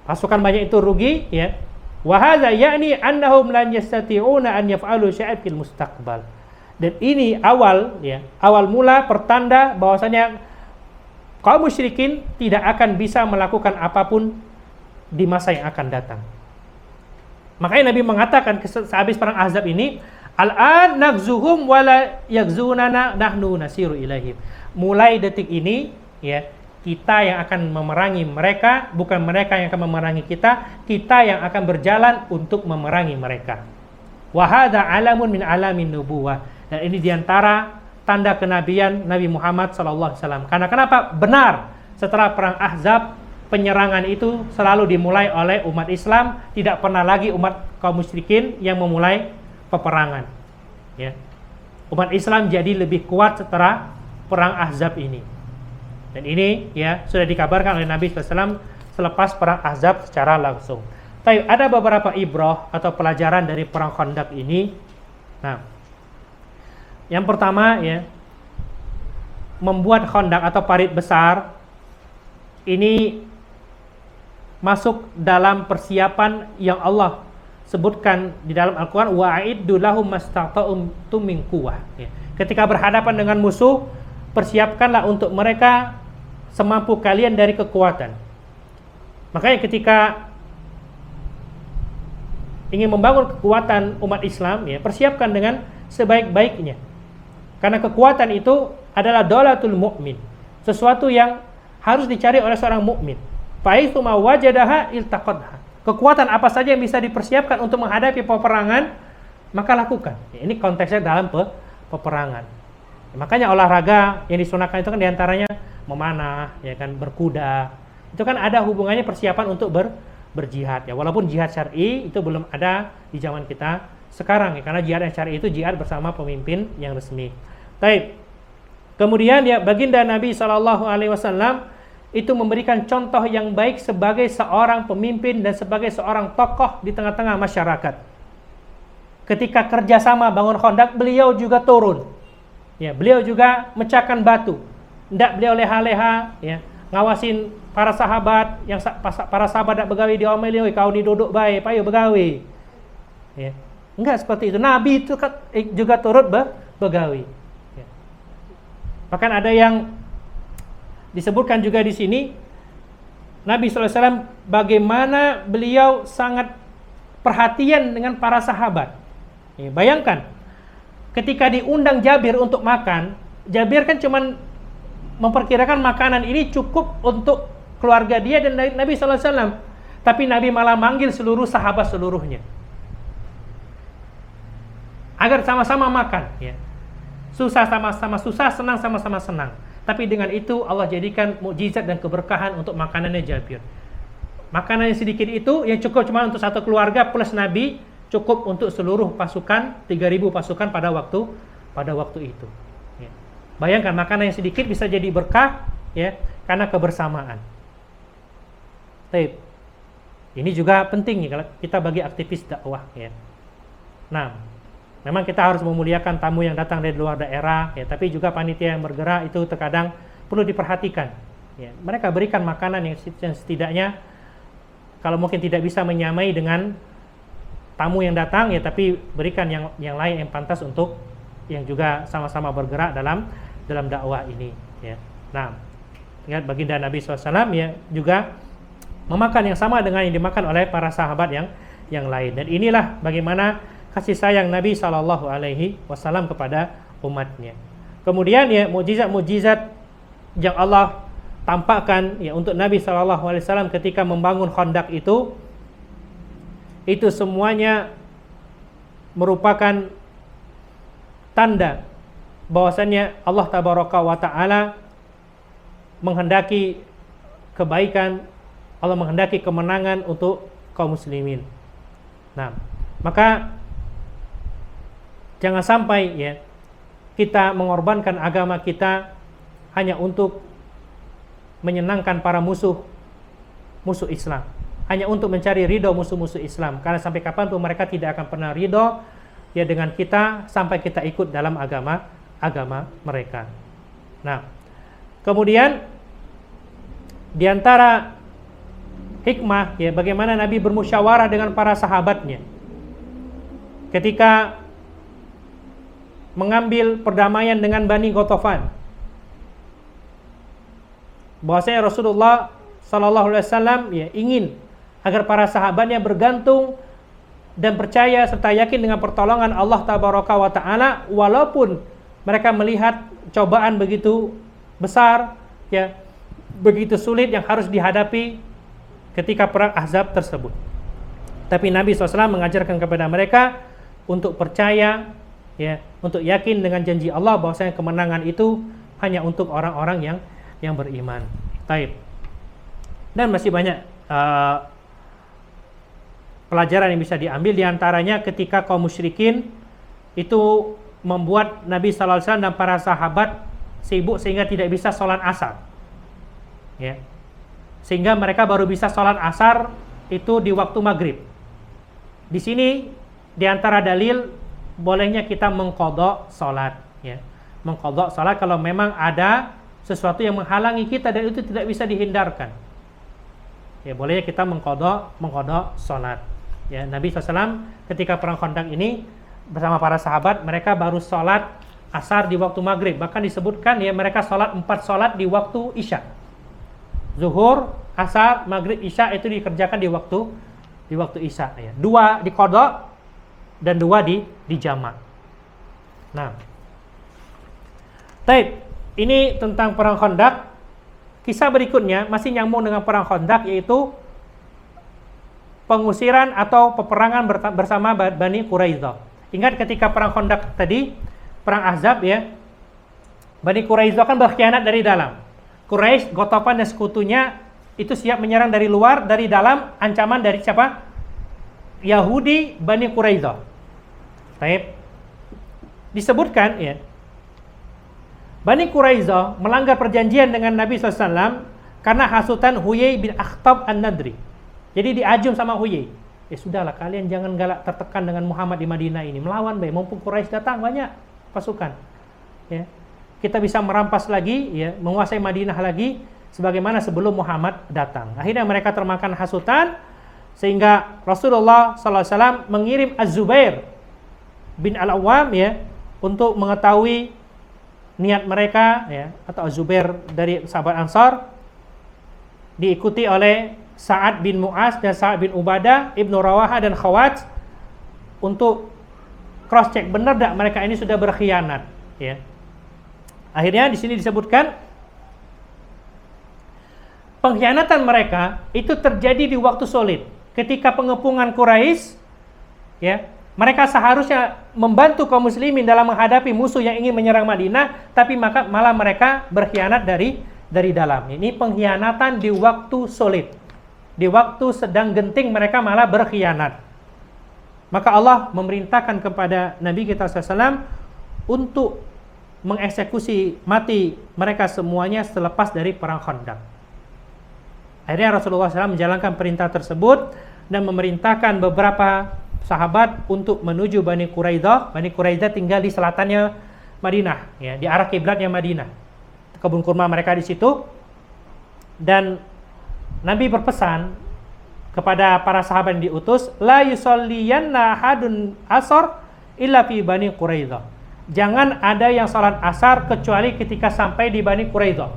Pasukan banyak itu rugi, ya. Wa hadza ya'ni annahum lan yastati'una an yaf'alu syai'an fil mustaqbal. Dan ini awal mula pertanda bahwasanya kaum musyrikin tidak akan bisa melakukan apapun di masa yang akan datang. Makanya Nabi mengatakan sehabis perang Ahzab ini, al-an nagzuhum wala yagzunana nahnu nasiru ilaihim. Mulai detik ini, ya, kita yang akan memerangi mereka, bukan mereka yang akan memerangi kita yang akan berjalan untuk memerangi mereka. Wa hadza alamun min alamin nubuwah. Dan ini diantara tanda kenabian Nabi Muhammad SAW. Karena kenapa? Benar, setelah perang Ahzab, penyerangan itu selalu dimulai oleh umat Islam, tidak pernah lagi umat kaum musyrikin yang memulai peperangan, ya. Umat Islam jadi lebih kuat setelah perang Ahzab ini. Dan ini, ya, sudah dikabarkan oleh Nabi SAW selepas perang Ahzab secara langsung. Tapi ada beberapa ibrah atau pelajaran dari perang Khandaq ini. Nah, yang pertama, ya, membuat Khandaq atau parit besar ini masuk dalam persiapan yang Allah sebutkan di dalam Al-Quran, wa'iddu lahum mastata'tum min quwwah. Ketika berhadapan dengan musuh, persiapkanlah untuk mereka semampu kalian dari kekuatan. Makanya ketika ingin membangun kekuatan umat Islam, ya, persiapkan dengan sebaik-baiknya. Karena kekuatan itu adalah dolatul mu'min, sesuatu yang harus dicari oleh seorang mukmin. Faitsu ma wajadaha iltaqadha. Kekuatan apa saja yang bisa dipersiapkan untuk menghadapi peperangan, maka lakukan. Ya, ini konteksnya dalam peperangan. Ya, makanya olahraga yang disunahkan itu kan diantaranya memanah, ya kan, berkuda. Itu kan ada hubungannya persiapan untuk berjihad. Ya, walaupun jihad syar'i itu belum ada di zaman kita sekarang, ya, karena jihad yang syar'i itu jihad bersama pemimpin yang resmi. Baik. Kemudian, ya, baginda Nabi SAW itu memberikan contoh yang baik sebagai seorang pemimpin dan sebagai seorang tokoh di tengah-tengah masyarakat. Ketika kerjasama bangun Khandaq, beliau juga turun. Ya, beliau juga mecahkan batu. Tidak beliau leha-leha, ya, ngawasin para sahabat yang para sahabat nak begawi diomeli, kau ni duduk baik, payo begawi. Ya. Enggak seperti itu. Nabi itu juga turut begawi. Ya. Bahkan ada yang disebutkan juga di sini, Nabi SAW bagaimana beliau sangat perhatian dengan para sahabat. Ya, bayangkan, ketika diundang Jabir untuk makan, Jabir kan cuman memperkirakan makanan ini cukup untuk keluarga dia dan Nabi SAW. Tapi Nabi malah manggil seluruh sahabat seluruhnya, agar sama-sama makan. Ya. Susah sama-sama susah, senang sama-sama senang. Tapi dengan itu Allah jadikan mukjizat dan keberkahan untuk makanannya Jabir. Makanan yang sedikit itu yang cukup cuma untuk satu keluarga plus Nabi, cukup untuk seluruh pasukan 3.000 pasukan pada waktu itu. Ya. Bayangkan makanan yang sedikit bisa jadi berkah, ya, karena kebersamaan. Baik. Ini juga penting nih kalau kita bagi aktivis dakwah, ya. Nah, memang kita harus memuliakan tamu yang datang dari luar daerah, ya, tapi juga panitia yang bergerak itu terkadang perlu diperhatikan. Ya, mereka berikan makanan yang setidaknya kalau mungkin tidak bisa menyamai dengan tamu yang datang, ya, tapi berikan yang lain yang pantas untuk yang juga sama-sama bergerak dalam dakwah ini. Ya. Nah, ingat baginda Nabi SAW, ya, juga memakan yang sama dengan yang dimakan oleh para sahabat yang lain. Dan inilah bagaimana kasih sayang Nabi SAW kepada umatnya. Kemudian, ya, mukjizat-mukjizat yang Allah tampakkan, ya, untuk Nabi SAW ketika membangun Khandaq itu semuanya merupakan tanda bahwasannya Allah Tabaraka wa Ta'ala menghendaki kebaikan, Allah menghendaki kemenangan untuk kaum muslimin. Nah, maka jangan sampai, ya, kita mengorbankan agama kita hanya untuk menyenangkan para musuh Islam, hanya untuk mencari ridho musuh-musuh Islam. Karena sampai kapanpun mereka tidak akan pernah ridho, ya, dengan kita sampai kita ikut dalam agama mereka. Nah, kemudian di antara hikmah, ya, bagaimana Nabi bermusyawarah dengan para sahabatnya ketika mengambil perdamaian dengan Bani Ghatafan. Bahwasanya Rasulullah SAW, ya, ingin agar para sahabatnya bergantung dan percaya serta yakin dengan pertolongan Allah Tabaraka wa Ta'ala walaupun mereka melihat cobaan begitu besar, ya, begitu sulit yang harus dihadapi ketika perang Ahzab tersebut. Tapi Nabi SAW mengajarkan kepada mereka untuk percaya, ya, untuk yakin dengan janji Allah bahwasanya kemenangan itu hanya untuk orang-orang yang beriman. Taib. Dan masih banyak pelajaran yang bisa diambil, diantaranya ketika kaum musyrikin itu membuat Nabi SAW dan para sahabat sibuk sehingga tidak bisa sholat asar, ya, sehingga mereka baru bisa sholat asar itu di waktu maghrib. Di sini diantara dalil bolehnya kita mengqadha sholat, ya, mengqadha sholat kalau memang ada sesuatu yang menghalangi kita dan itu tidak bisa dihindarkan. Ya, bolehnya kita mengqadha sholat. Ya, Nabi SAW ketika perang Khandaq ini bersama para sahabat, mereka baru sholat asar di waktu maghrib. Bahkan disebutkan, ya, mereka sholat 4 sholat di waktu isya. Zuhur, asar, maghrib, isya itu dikerjakan di waktu isya. Ya. 2 di qadha dan 2 di jamak. Nah, taib. Ini tentang perang Khandaq. Kisah berikutnya masih nyambung dengan perang Khandaq, yaitu pengusiran atau peperangan bersama Bani Quraidah. Ingat ketika perang Khandaq tadi, perang Ahzab, ya, Bani Quraidah kan berkhianat dari dalam. Quraisy, Ghatafan dan sekutunya itu siap menyerang dari luar, dari dalam, ancaman dari siapa? Yahudi Bani Quraidah. Baik. Disebutkan, ya, Bani Quraidah melanggar perjanjian dengan Nabi SAW karena hasutan Huyai bin Akhtab An-Nadri. Jadi diajum sama Huyai. Ya sudahlah, kalian jangan galak tertekan dengan Muhammad di Madinah ini. Melawan baik, mumpung Quraisy datang banyak pasukan. Ya. Kita bisa merampas lagi, ya, menguasai Madinah lagi sebagaimana sebelum Muhammad datang. Akhirnya mereka termakan hasutan sehingga Rasulullah SAW mengirim Az-Zubair bin Al-Awwam, ya, untuk mengetahui niat mereka, ya, atau Az-Zubair dari sahabat Ansar, diikuti oleh Sa'ad bin Mu'az dan Sa'ad bin Ubadah, Ibnu Rawaha dan Khawat, untuk cross check benar tak mereka ini sudah berkhianat, ya. Akhirnya di sini disebutkan pengkhianatan mereka itu terjadi di waktu sulit, ketika pengepungan Quraisy, ya, mereka seharusnya membantu kaum muslimin dalam menghadapi musuh yang ingin menyerang Madinah, tapi malah mereka berkhianat dari dalam. Ini pengkhianatan di waktu sulit. Di waktu sedang genting mereka malah berkhianat. Maka Allah memerintahkan kepada Nabi kita SAW untuk mengeksekusi mati mereka semuanya selepas dari perang Khandaq. Akhirnya Rasulullah SAW menjalankan perintah tersebut dan memerintahkan beberapa sahabat untuk menuju Bani Quraidah. Bani Quraidah tinggal di selatannya Madinah, ya, di arah kiblatnya Madinah. Kebun kurma mereka di situ. Dan Nabi berpesan kepada para sahabat yang diutus, la yusalliyanna ahadun asar illa fi Bani Quraidah. Jangan ada yang salat asar kecuali ketika sampai di Bani Quraidah.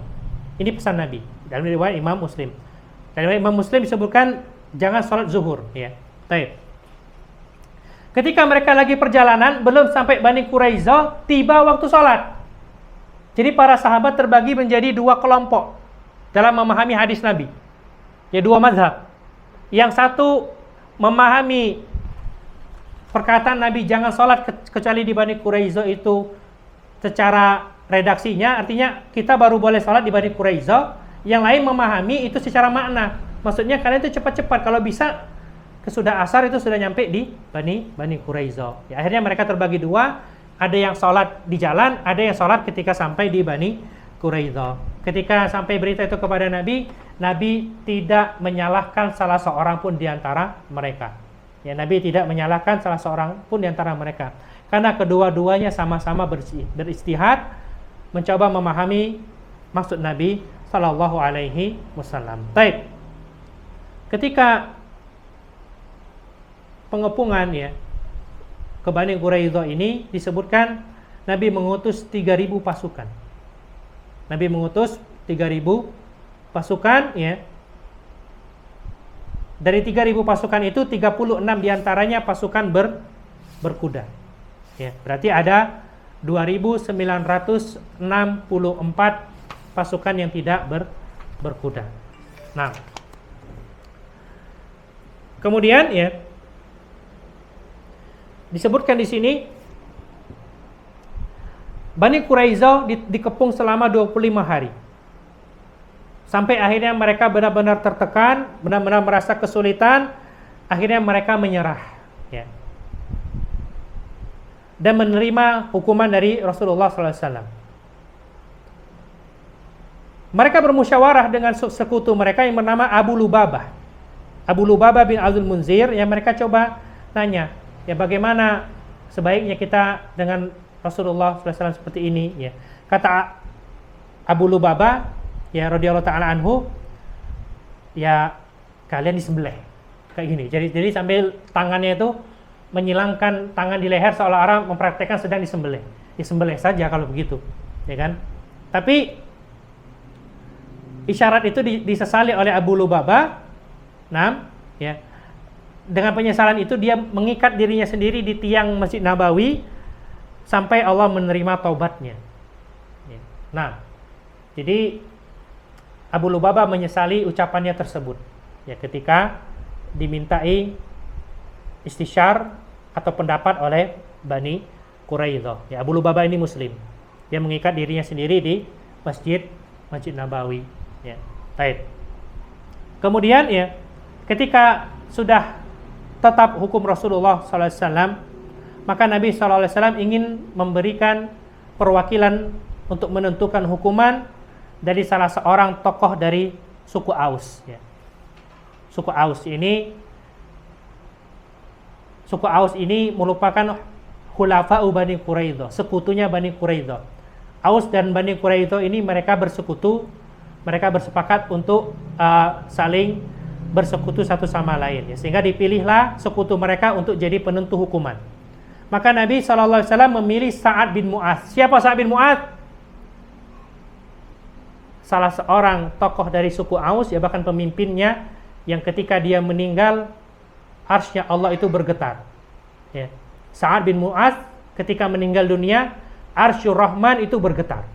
Ini pesan Nabi dalam riwayat Imam Muslim. Dalam riwayat Imam Muslim disebutkan jangan salat zuhur, ya. Baik. Ketika mereka lagi perjalanan, belum sampai Bani Quraidah, tiba waktu salat. Jadi para sahabat terbagi menjadi dua kelompok dalam memahami hadis Nabi. Ya, dua mazhab. Yang satu memahami perkataan Nabi jangan sholat kecuali di Bani Quraidah itu secara redaksinya, artinya kita baru boleh sholat di Bani Quraidah. Yang lain memahami itu secara makna, maksudnya kalian itu cepat-cepat, kalau bisa kesudah asar itu sudah nyampe di Bani Quraidah. Ya, akhirnya mereka terbagi dua, ada yang sholat di jalan, ada yang sholat ketika sampai di Bani Quraidah. Ketika sampai berita itu kepada Nabi, Nabi tidak menyalahkan salah seorang pun di antara mereka. Ya, Nabi tidak menyalahkan salah seorang pun di antara mereka, karena kedua-duanya sama-sama beristihad mencoba memahami maksud Nabi sallallahu alaihi wasallam. Baik. Ketika pengepungan, ya, ke Bani Quraidah ini disebutkan Nabi mengutus 3.000 pasukan. Nabi mengutus 3.000 pasukan, ya. Dari 3.000 pasukan itu 36 diantaranya pasukan berkuda. Ya, berarti ada 2.964 pasukan yang tidak berkuda. Nah, kemudian, ya, disebutkan di sini Bani Quraidah dikepung selama 25 hari. Sampai akhirnya mereka benar-benar tertekan, benar-benar merasa kesulitan, akhirnya mereka menyerah, ya, dan menerima hukuman dari Rasulullah SAW. Mereka bermusyawarah dengan sekutu mereka yang bernama Abu Lubabah. Abu Lubabah bin Abdul Munzir, yang mereka coba tanya, ya, bagaimana sebaiknya kita dengan Rasulullah SAW seperti ini, ya. Kata Abu Lubabah, ya, radhiyallahu ta'ala anhu, ya, kalian disembelih kayak gini. Jadi sambil tangannya itu menyilangkan tangan di leher seolah-olah mempraktekkan sedang disembelih. Disembelih saja kalau begitu, ya kan? Tapi isyarat itu disesali oleh Abu Lubabah. Nah, ya, dengan penyesalan itu dia mengikat dirinya sendiri di tiang Masjid Nabawi sampai Allah menerima taubatnya. Ya. Nah, jadi Abu Lubabah menyesali ucapannya tersebut, ya, ketika dimintai istisyar atau pendapat oleh Bani Quraidah. Ya, Abu Lubabah ini Muslim. Dia mengikat dirinya sendiri di Masjid Nabawi. Ya, baik. Kemudian, ya, ketika sudah tetap hukum Rasulullah SAW, maka Nabi SAW ingin memberikan perwakilan untuk menentukan hukuman dari salah seorang tokoh dari suku Aus ya. Suku Aus ini merupakan khulafa'u Bani Quraidah, sekutunya Bani Quraidah. Aus dan Bani Quraidah ini mereka bersekutu, mereka bersepakat untuk saling bersekutu satu sama lain ya. Sehingga dipilihlah sekutu mereka untuk jadi penentu hukuman. Maka Nabi SAW memilih Sa'ad bin Mu'adz. Siapa Sa'ad bin Mu'adz? Salah seorang tokoh dari suku Aus, ya, bahkan pemimpinnya, yang ketika dia meninggal arsy Allah itu bergetar ya. Sa'ad bin Mu'adz ketika meninggal dunia, Arsyur Rahman itu bergetar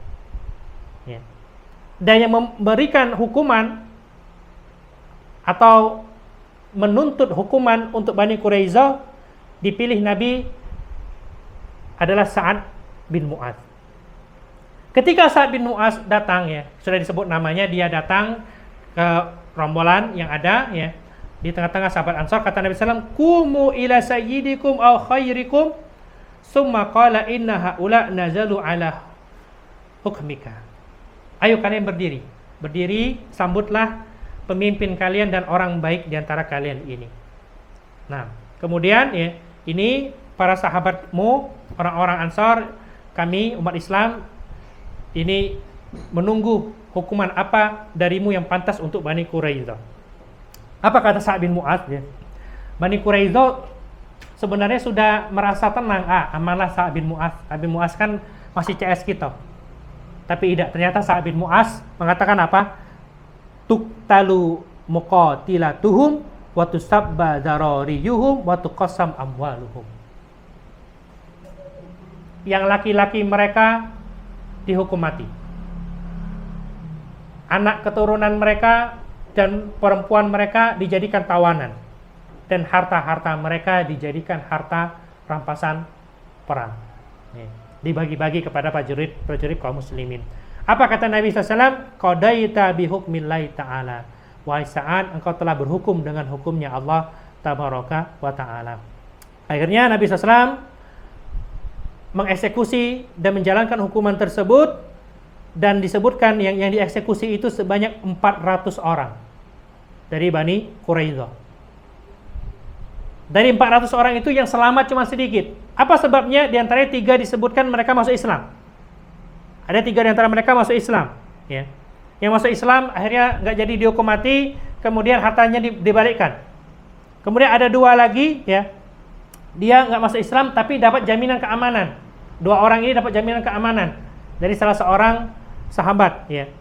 ya. Dan yang memberikan hukuman atau menuntut hukuman untuk Bani Quraidah, dipilih Nabi adalah Sa'ad bin Mu'adz. Ketika Sa'ad bin Mu'adz datang ya, sudah disebut namanya, dia datang ke rombongan yang ada ya, di tengah-tengah sahabat Ansar, kata Nabi SAW, "Kumu ila sayyidikum aw khairikum, summa qala inna haula nazalu ala hukmika." Ayo kalian berdiri, sambutlah pemimpin kalian dan orang baik di antara kalian ini. Nah, kemudian ya, ini para sahabatmu, orang-orang Ansar, kami umat Islam ini menunggu hukuman apa darimu yang pantas untuk Bani Quraidah. Apa kata Sa'ad bin Mu'adz ya? Bani Quraidah sebenarnya sudah merasa tenang, amanlah Sa'ad bin Mu'adz. Sa'ad bin Mu'adz kan masih CS kita. Tapi tidak, ternyata Sa'ad bin Mu'adz mengatakan apa? Tuqtalu muqatilatuhum wa tusabba darariyuhum wa tuqassam amwaluhum. Yang laki-laki mereka dihukum mati. Anak keturunan mereka dan perempuan mereka dijadikan tawanan, dan harta-harta mereka dijadikan harta rampasan perang. Dibagi-bagi kepada prajurit kaum muslimin. Apa kata Nabi SAW? Qadaita bihukmillahi ta'ala. Wahai Sa'ad, engkau telah berhukum dengan hukumnya Allah tabaraka wa ta'ala. Akhirnya Nabi SAW mengeksekusi dan menjalankan hukuman tersebut. Dan disebutkan yang dieksekusi itu sebanyak 400 orang dari Bani Quraidah. Dari 400 orang itu yang selamat cuma sedikit. Apa sebabnya? Di antaranya 3 disebutkan mereka masuk Islam. Ada 3 di antara mereka masuk Islam ya. Yang masuk Islam akhirnya nggak jadi dihukum mati, kemudian hartanya dibalikkan. Kemudian ada 2 lagi ya, dia nggak masuk Islam tapi dapat jaminan keamanan. 2 orang ini dapat jaminan keamanan dari salah seorang sahabat ya,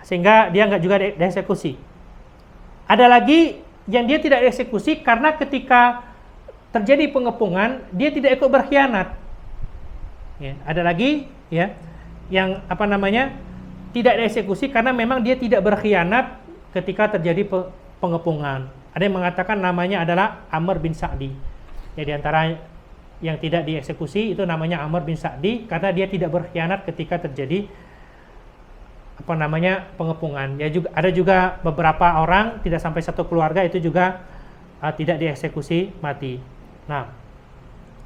sehingga dia nggak juga dieksekusi. Ada lagi yang dia tidak dieksekusi karena ketika terjadi pengepungan dia tidak ikut berkhianat ya. Ada lagi ya yang tidak dieksekusi karena memang dia tidak berkhianat ketika terjadi pengepungan. Ada yang mengatakan namanya adalah Amr bin Sa'di ya. Di antara yang tidak dieksekusi itu namanya Amr bin Sa'di karena dia tidak berkhianat ketika terjadi pengepungan. Ya, juga ada juga beberapa orang, tidak sampai satu keluarga itu juga tidak dieksekusi mati. Nah,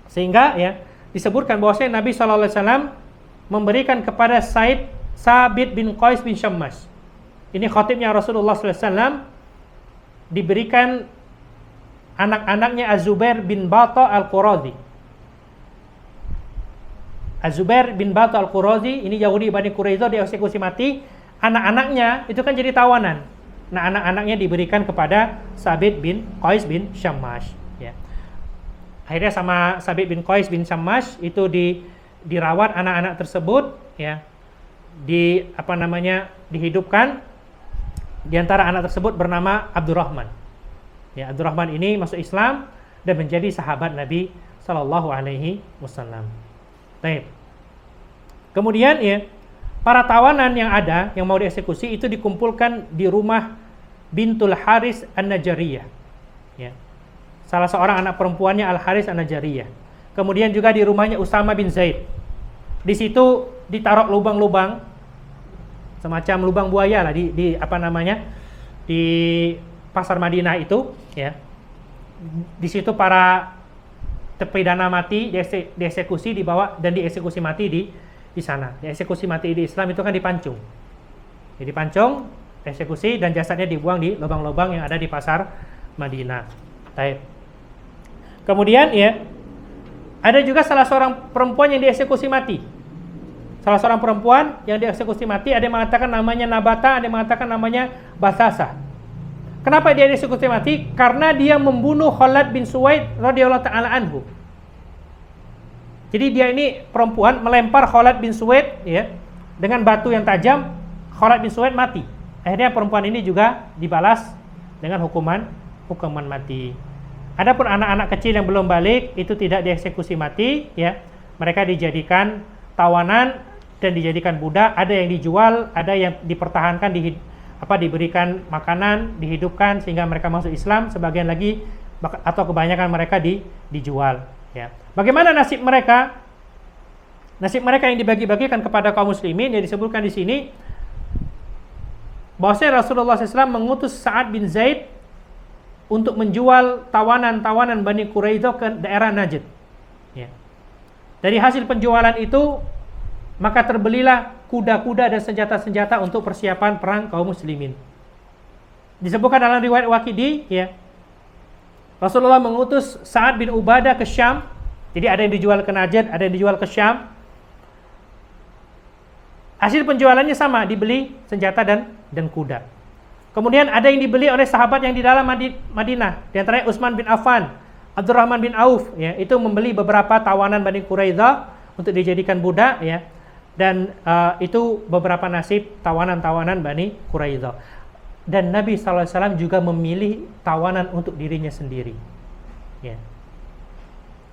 sehingga ya disebutkan bahwasanya Nabi SAW memberikan kepada Sabit bin Qais bin Syammas, ini khatibnya Rasulullah SAW, diberikan anak-anaknya Az-Zubair bin Bata Al-Qurazi. Az-Zubair bin Bata Al-Qurazi ini Yahudi Bani Quraidah, dieksekusi mati. Anak-anaknya itu kan jadi tawanan. Nah, anak-anaknya diberikan kepada Sabit bin Qais bin Syammas ya. Akhirnya sama Sabit bin Qais bin Syammas itu dirawat anak-anak tersebut ya. Dihidupkan. Di antara anak tersebut bernama Abdurrahman. Ya, Abdurrahman ini masuk Islam dan menjadi sahabat Nabi sallallahu alaihi wasallam. Baik. Kemudian ya, para tawanan yang ada yang mau dieksekusi itu dikumpulkan di rumah Bintul Haris An-Najariyah. Ya. Salah seorang anak perempuannya Al-Haris An-Najariyah. Kemudian juga di rumahnya Usama bin Zaid. Di situ ditaruh lubang-lubang, semacam lubang buaya lah di pasar Madinah itu ya. Di situ para terpidana mati dieksekusi, dibawa dan dieksekusi mati di sana. Dieksekusi mati di Islam itu kan dipancung. Ya, dipancung eksekusi dan jasadnya dibuang di lubang-lubang yang ada di pasar Madinah. Baik. Kemudian ya, ada juga salah seorang perempuan yang dieksekusi mati. Salah seorang perempuan yang dieksekusi mati, ada yang mengatakan namanya Nabata, ada yang mengatakan namanya Basasa. Kenapa dia dieksekusi mati? Karena dia membunuh Khalid bin Suwaid radhiyallahu taala anhu. Jadi dia ini perempuan melempar Khalid bin Suwaid ya dengan batu yang tajam, Khalid bin Suwaid mati. Akhirnya perempuan ini juga dibalas dengan hukuman mati. Adapun anak-anak kecil yang belum balik itu tidak dieksekusi mati ya. Mereka dijadikan tawanan dan dijadikan budak, ada yang dijual, ada yang dipertahankan diberikan makanan, dihidupkan sehingga mereka masuk Islam, sebagian lagi atau kebanyakan mereka dijual ya. Bagaimana nasib mereka? Nasib mereka yang dibagi-bagikan kepada kaum muslimin yang disebutkan di sini bahwasanya Rasulullah SAW mengutus Sa'ad bin Zaid untuk menjual tawanan-tawanan Bani Quraidah ke daerah Najd. Ya. Dari hasil penjualan itu, maka terbelilah kuda-kuda dan senjata-senjata untuk persiapan perang kaum muslimin. Disebutkan dalam riwayat Waqidi, ya, Rasulullah mengutus Sa'ad bin Ubadah ke Syam. Jadi ada yang dijual ke Najd, ada yang dijual ke Syam. Hasil penjualannya sama, dibeli senjata dan kuda. Kemudian ada yang dibeli oleh sahabat yang di dalam Madinah, di antaranya Utsman bin Affan, Abdurrahman bin Auf, ya, itu membeli beberapa tawanan Bani Quraidah untuk dijadikan budak, ya. Dan itu beberapa nasib tawanan-tawanan Bani Quraidah. Dan Nabi SAW juga memilih tawanan untuk dirinya sendiri. Ya.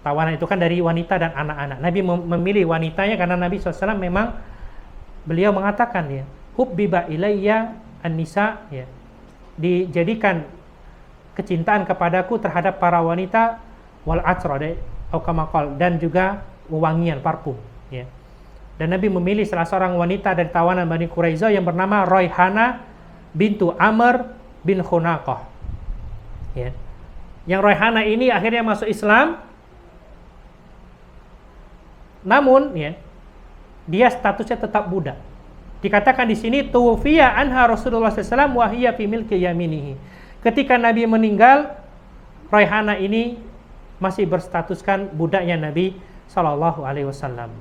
Tawanan itu kan dari wanita dan anak-anak. Nabi memilih wanitanya karena Nabi SAW memang beliau mengatakan ya, hubbiba ilayya an-nisa, ya, dijadikan kecintaan kepadaku terhadap para wanita wal atsra dan juga wewangian parfum, ya. Dan Nabi memilih salah seorang wanita dari tawanan Bani Quraidah yang bernama Raihana bintu Amr bin Khunaqah, ya. Yang Raihana ini akhirnya masuk Islam, namun ya, dia statusnya tetap budak. Dikatakan di sini tuwfiya anha Rasulullah SAW wa hiya fi milki yaminihi. Ketika Nabi meninggal, Raihana ini masih berstatuskan budaknya Nabi sallallahu alaihi wasallam.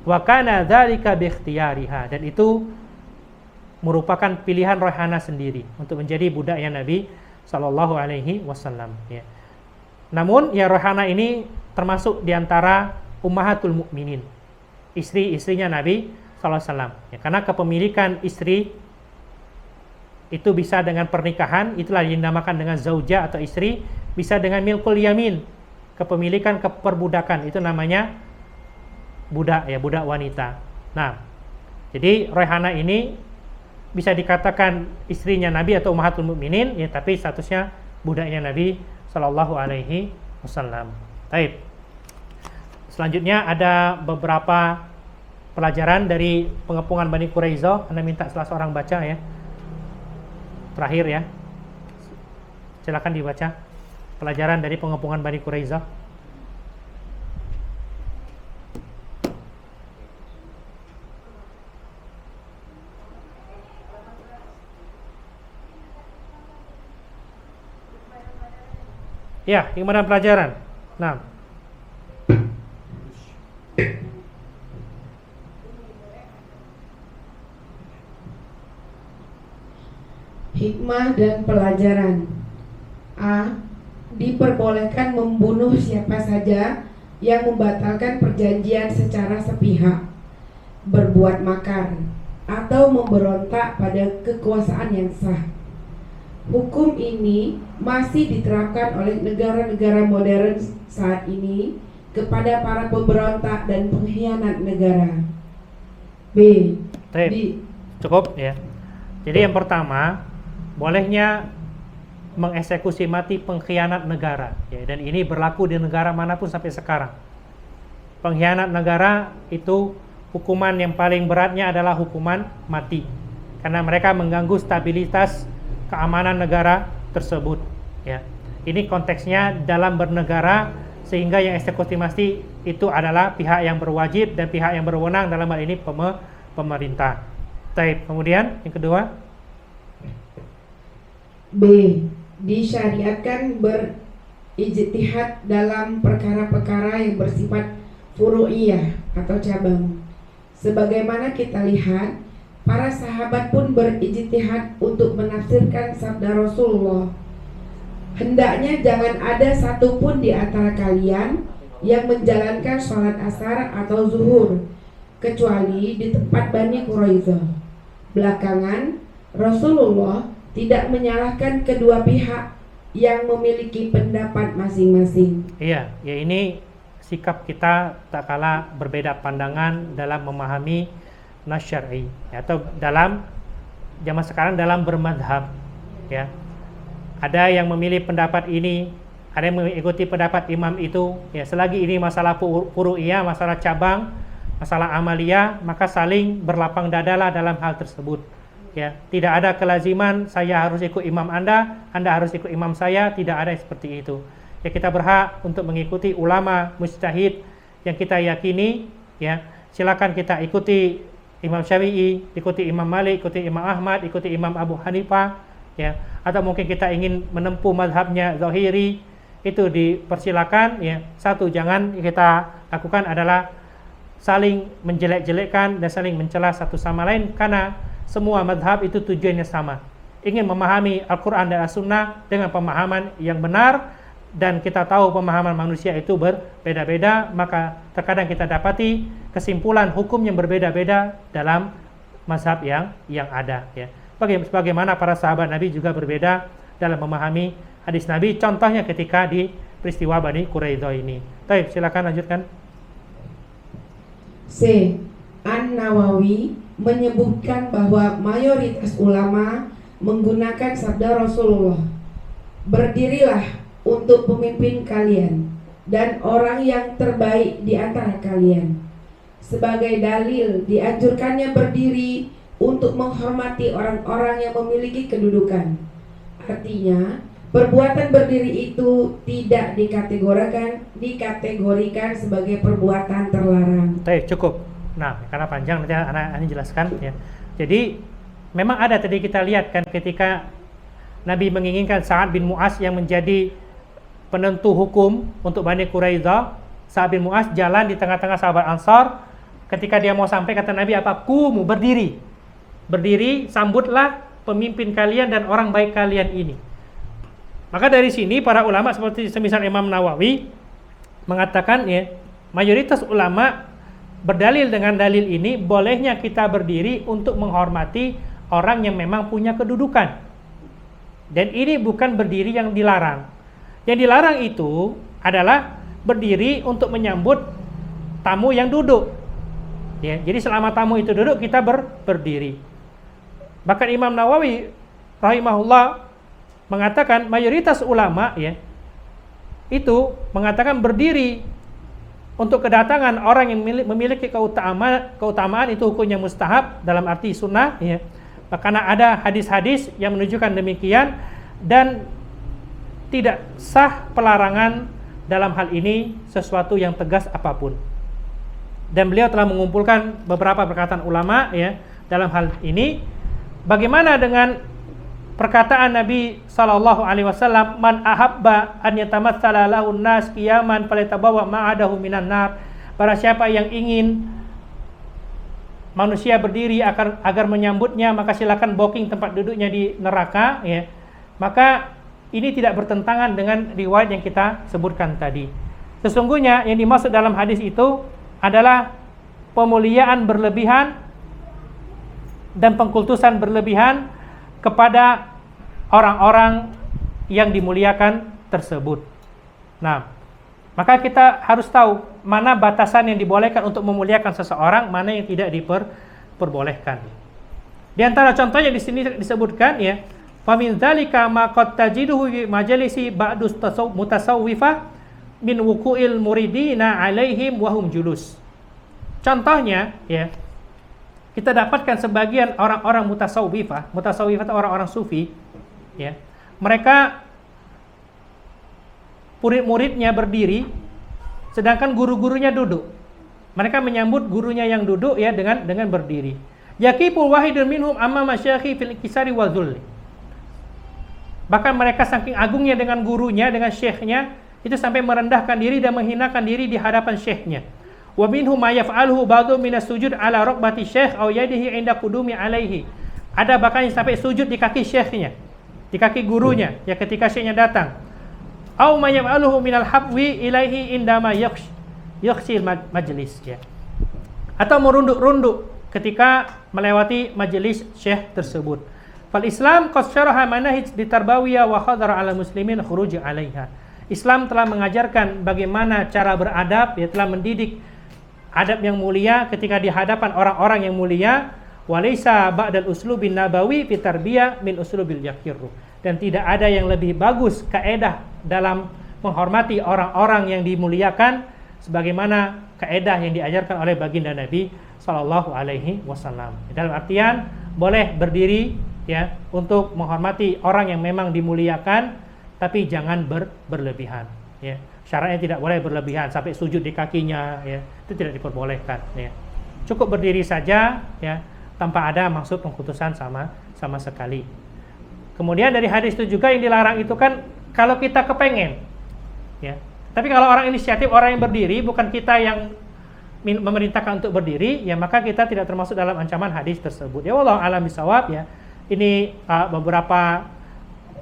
Wa kana dzalika bi ikhtiyariha, dan itu merupakan pilihan Raihana sendiri untuk menjadi budaknya Nabi sallallahu alaihi wasallam, ya. Namun ya, Raihana ini termasuk di antara ummahatul mukminin, istri-istrinya Nabi sallallahu alaihi wasallam, ya, karena kepemilikan istri itu bisa dengan pernikahan, itulah yang dinamakan dengan zaujah atau istri, bisa dengan milkul yamin, kepemilikan keperbudakan, itu namanya budak, ya, budak wanita. Nah, jadi Raihana ini bisa dikatakan istrinya Nabi atau ummahatul mukminin, ya, tapi statusnya budaknya Nabi sallallahu alaihi wasallam. Baik. Selanjutnya ada beberapa pelajaran dari pengepungan Bani Quraidah. Anda minta salah seorang baca, ya. Terakhir, ya. Silakan dibaca pelajaran dari pengepungan Bani Quraidah. Ya, gimana pelajaran? Nah, hikmah dan pelajaran. A. Diperbolehkan membunuh siapa saja yang membatalkan perjanjian secara sepihak, berbuat makar, atau memberontak pada kekuasaan yang sah. Hukum ini masih diterapkan oleh negara-negara modern saat ini kepada para pemberontak dan pengkhianat negara. B. Cukup, ya. Jadi yang pertama, bolehnya mengeksekusi mati pengkhianat negara, ya, dan ini berlaku di negara manapun sampai sekarang. Pengkhianat negara itu hukuman yang paling beratnya adalah hukuman mati, karena mereka mengganggu stabilitas keamanan negara tersebut, ya. Ini konteksnya dalam bernegara, sehingga yang eksekusi mati itu adalah pihak yang berwajib dan pihak yang berwenang, dalam hal ini pemerintah. Kemudian yang kedua, B. Disyariatkan berijtihad dalam perkara-perkara yang bersifat furu'iyah atau cabang. Sebagaimana kita lihat, para sahabat pun berijtihad untuk menafsirkan sabda Rasulullah. Hendaknya jangan ada satupun di antara kalian yang menjalankan sholat asar atau zuhur, kecuali di tempat Bani Quraidah. Belakangan, Rasulullah tidak menyalahkan kedua pihak yang memiliki pendapat masing-masing. Iya, ya ini sikap kita tak kala berbeda pandangan dalam memahami nas syar'i, atau dalam zaman sekarang dalam bermadhab, ya. Ada yang memilih pendapat ini, ada yang mengikuti pendapat imam itu, ya. Selagi ini masalah furu'iyah, masalah cabang, masalah amaliyah, maka saling berlapang dadalah dalam hal tersebut, ya. Tidak ada kelaziman saya harus ikut imam Anda harus ikut imam saya, tidak ada seperti itu. Ya, kita berhak untuk mengikuti ulama mujtahid yang kita yakini, ya. Silakan kita ikuti Imam Syafi'i, ikuti Imam Malik, ikuti Imam Ahmad, ikuti Imam Abu Hanifah, ya. Atau mungkin kita ingin menempuh mazhabnya Zahiri, itu dipersilakan, ya. Satu jangan kita lakukan adalah saling menjelek-jelekkan dan saling mencela satu sama lain, karena semua mazhab itu tujuannya sama, ingin memahami Al-Quran dan As-Sunnah dengan pemahaman yang benar. Dan kita tahu pemahaman manusia itu berbeda-beda, maka terkadang kita dapati kesimpulan hukum yang berbeda-beda dalam mazhab yang ada, ya. Bagaimana para sahabat Nabi juga berbeda dalam memahami hadis Nabi, contohnya ketika di peristiwa Bani Quraidah ini. Baik, silakan lanjutkan. C. An-Nawawi menyebutkan bahwa mayoritas ulama menggunakan sabda Rasulullah, berdirilah untuk pemimpin kalian dan orang yang terbaik di antara kalian. Sebagai dalil dianjurkannya berdiri untuk menghormati orang-orang yang memiliki kedudukan. Artinya, perbuatan berdiri itu tidak dikategorikan sebagai perbuatan terlarang. Baik, cukup. Nah, karena panjang nanti anak jelaskan, ya. Jadi memang ada tadi kita lihat kan ketika Nabi menginginkan Sa'ad bin Mu'az yang menjadi penentu hukum untuk Bani Quraidah. Sa'ad bin Mu'az jalan di tengah-tengah sahabat Ansar. Ketika dia mau sampai, kata Nabi apa? Kumu, berdiri. Berdiri, sambutlah pemimpin kalian dan orang baik kalian ini. Maka dari sini para ulama seperti semisal Imam Nawawi mengatakan, ya, mayoritas ulama berdalil dengan dalil ini, bolehnya kita berdiri untuk menghormati orang yang memang punya kedudukan. Dan ini bukan berdiri yang dilarang. Yang dilarang itu adalah berdiri untuk menyambut tamu yang duduk, ya. Jadi selama tamu itu duduk, kita berdiri. Bahkan Imam Nawawi rahimahullah mengatakan mayoritas ulama, ya, itu mengatakan berdiri untuk kedatangan orang yang memiliki keutamaan itu hukumnya mustahab dalam arti sunnah, ya. Karena ada hadis-hadis yang menunjukkan demikian, dan tidak sah pelarangan dalam hal ini sesuatu yang tegas apapun. Dan beliau telah mengumpulkan beberapa perkataan ulama, ya, dalam hal ini. Bagaimana dengan perkataan Nabi sallallahu alaihi wasallam, man ahabba an yatamatsala lahu an-nas qiyaman falyatabawwa ma'adahu minan nar. Para siapa yang ingin manusia berdiri agar menyambutnya, maka silakan booking tempat duduknya di neraka, ya. Maka ini tidak bertentangan dengan riwayat yang kita sebutkan tadi. Sesungguhnya yang dimaksud dalam hadis itu adalah pemuliaan berlebihan dan pengkultusan berlebihan kepada orang-orang yang dimuliakan tersebut. Nah, maka kita harus tahu mana batasan yang dibolehkan untuk memuliakan seseorang, mana yang tidak diperbolehkan. Di antara contohnya di sini disebutkan, ya, famin dzalika ma qad tajiduhu fi majalisi ba'du mutasawwifah min wuqu'il muridina 'alaihim wa hum julus. Contohnya, ya, kita dapatkan sebagian orang-orang mutasawwifah itu orang-orang sufi, ya. Mereka murid-muridnya berdiri sedangkan guru-gurunya duduk. Mereka menyambut gurunya yang duduk, ya, dengan berdiri. Yaqiful wahidun minhum amma masyayikhi fil kisari wa dhulli. Bahkan mereka saking agungnya dengan gurunya, dengan syekhnya, itu sampai merendahkan diri dan menghinakan diri di hadapan syekhnya. Wa minhum ma yaf'aluhu ba'du minas sujud ala rukbati syekh aw yadihi 'inda qudumi alaihi. Ada bahkan yang sampai sujud di kaki syekhnya, di kaki gurunya ya ketika syekhnya datang. Aw ma yaf'aluhu minal habwi ilaihi indama yakhshil majlis ya. Atau merunduk-runduk ketika melewati majelis syekh tersebut. Fal Islam qad syaraha manahij ditarbawiyah wa khadara 'ala muslimin khuruj 'alaiha. Islam telah mengajarkan bagaimana cara beradab, ya telah mendidik adab yang mulia ketika di hadapan orang-orang yang mulia. Walaysa ba'dal uslubin nabawi fi tarbiyah min uslubil yakirru. Dan tidak ada yang lebih bagus kaedah dalam menghormati orang-orang yang dimuliakan sebagaimana kaedah yang diajarkan oleh baginda Nabi sallallahu alaihi wasallam. Dalam artian boleh berdiri ya untuk menghormati orang yang memang dimuliakan, tapi jangan berlebihan ya. Syaratnya tidak boleh berlebihan sampai sujud di kakinya ya. Itu tidak diperbolehkan ya. Cukup berdiri saja ya, tanpa ada maksud pengkhususan sama sekali. Kemudian dari hadis itu juga yang dilarang itu kan kalau kita kepengen ya. Tapi kalau orang inisiatif, orang yang berdiri, bukan kita yang memerintahkan untuk berdiri, ya maka kita tidak termasuk dalam ancaman hadis tersebut. Ya wallahu a'lam bishawab ya. Ini beberapa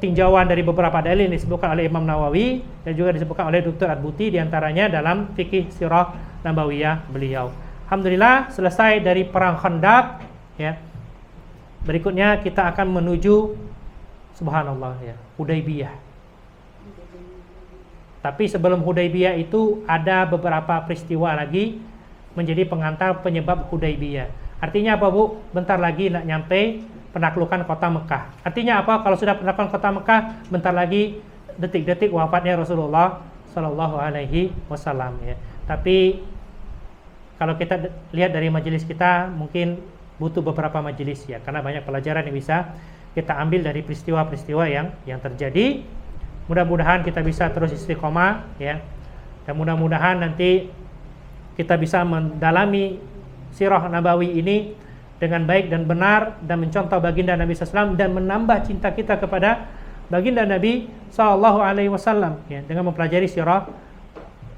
tinjauan dari beberapa dalil yang disebutkan oleh Imam Nawawi dan juga disebutkan oleh Dr. Adbuti diantaranya dalam fikih sirah nabawiyah beliau. Alhamdulillah selesai dari perang Khandaq ya. Berikutnya kita akan menuju subhanallah ya, Hudaybiyah. Tapi sebelum Hudaybiyah itu ada beberapa peristiwa lagi menjadi pengantar penyebab Hudaybiyah. Artinya apa Bu? Bentar lagi nak nyampe penaklukan kota Mekah. Artinya apa? Kalau sudah penaklukan kota Mekah, bentar lagi detik-detik wafatnya Rasulullah Sallallahu Alaihi Wasallam ya. Tapi kalau kita lihat dari majelis kita mungkin butuh beberapa majelis ya, karena banyak pelajaran yang bisa kita ambil dari peristiwa-peristiwa yang terjadi. Mudah-mudahan kita bisa terus istiqomah ya. Dan mudah-mudahan nanti kita bisa mendalami sirah nabawi ini dengan baik dan benar dan mencontoh baginda Nabi SAW dan menambah cinta kita kepada baginda Nabi SAW ya, dengan mempelajari sirah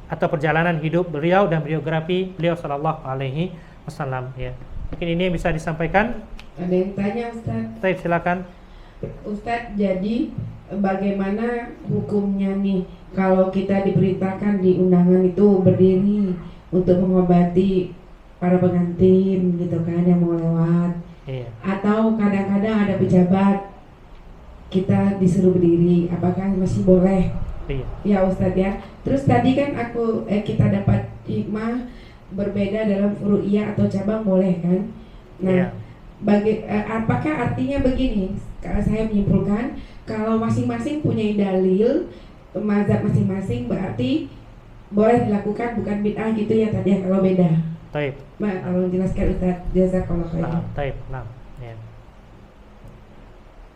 atau perjalanan hidup beliau dan biografi beliau SAW ya. Mungkin ini yang bisa disampaikan. Ada yang tanya Ustaz? Baik, silakan. Ustaz, jadi bagaimana hukumnya nih kalau kita diberitakan di undangan itu berdiri untuk mengobati para pengantin gitu kan yang mau lewat, iya. Atau kadang-kadang ada pejabat kita disuruh berdiri, apakah masih boleh? Iya. Ya Ustadz ya. Terus tadi kan kita dapat hikmah berbeda dalam furu'iyah atau cabang boleh kan? Nah, iya. Apakah artinya begini? Kalau saya menyimpulkan kalau masing-masing punya dalil mazhab masing-masing berarti boleh dilakukan, bukan bid'ah gitu ya tadi ya kalau beda. Taib. Mbak, tolong jelaskan Ustaz. Jazakallahu khairan. Taib. Nah, ya.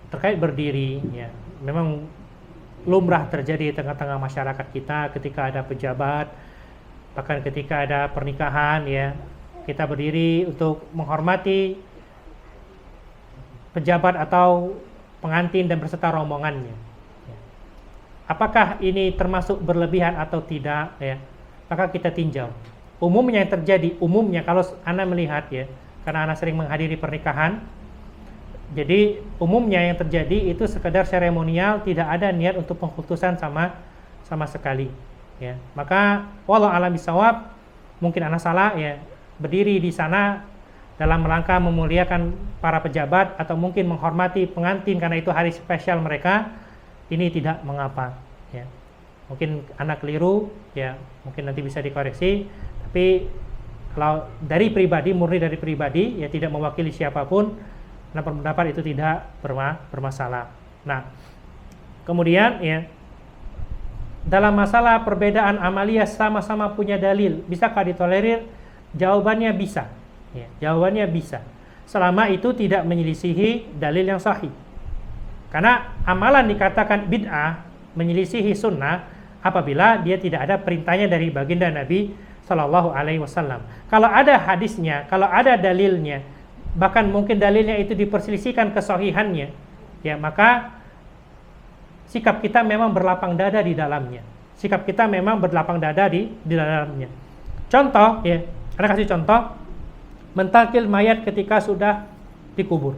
Terkait berdiri ya, memang lumrah terjadi di tengah-tengah masyarakat kita ketika ada pejabat, bahkan ketika ada pernikahan ya, kita berdiri untuk menghormati pejabat atau pengantin dan beserta rombongannya. Ya. Apakah ini termasuk berlebihan atau tidak ya? Maka kita tinjau. Umumnya yang terjadi, kalau Anda melihat ya, karena Anda sering menghadiri pernikahan, jadi umumnya yang terjadi itu sekedar seremonial, tidak ada niat untuk pengkhususan sama sekali ya. Maka wallahu a'lam bishawab, mungkin Anda salah ya, berdiri di sana dalam rangka memuliakan para pejabat atau mungkin menghormati pengantin karena itu hari spesial mereka, ini tidak mengapa ya. Mungkin Anda keliru ya, mungkin nanti bisa dikoreksi. Tapi kalau dari pribadi, murni dari pribadi ya, tidak mewakili siapapun, nah pendapat itu tidak bermasalah. Nah, kemudian ya, dalam masalah perbedaan amaliyah sama-sama punya dalil, bisakah ditolerir? Jawabannya bisa ya, jawabannya bisa selama itu tidak menyelisihi dalil yang sahih. Karena amalan dikatakan bid'ah, menyelisihi sunnah apabila dia tidak ada perintahnya dari baginda Nabi Sallallahu Alaihi Wasallam. Kalau ada hadisnya, kalau ada dalilnya, bahkan mungkin dalilnya itu diperselisihkan kesahihannya, ya maka sikap kita memang berlapang dada di dalamnya. Sikap kita memang berlapang dada di dalamnya. Contoh, ya, Anda kasih contoh, mentakil mayat ketika sudah dikubur.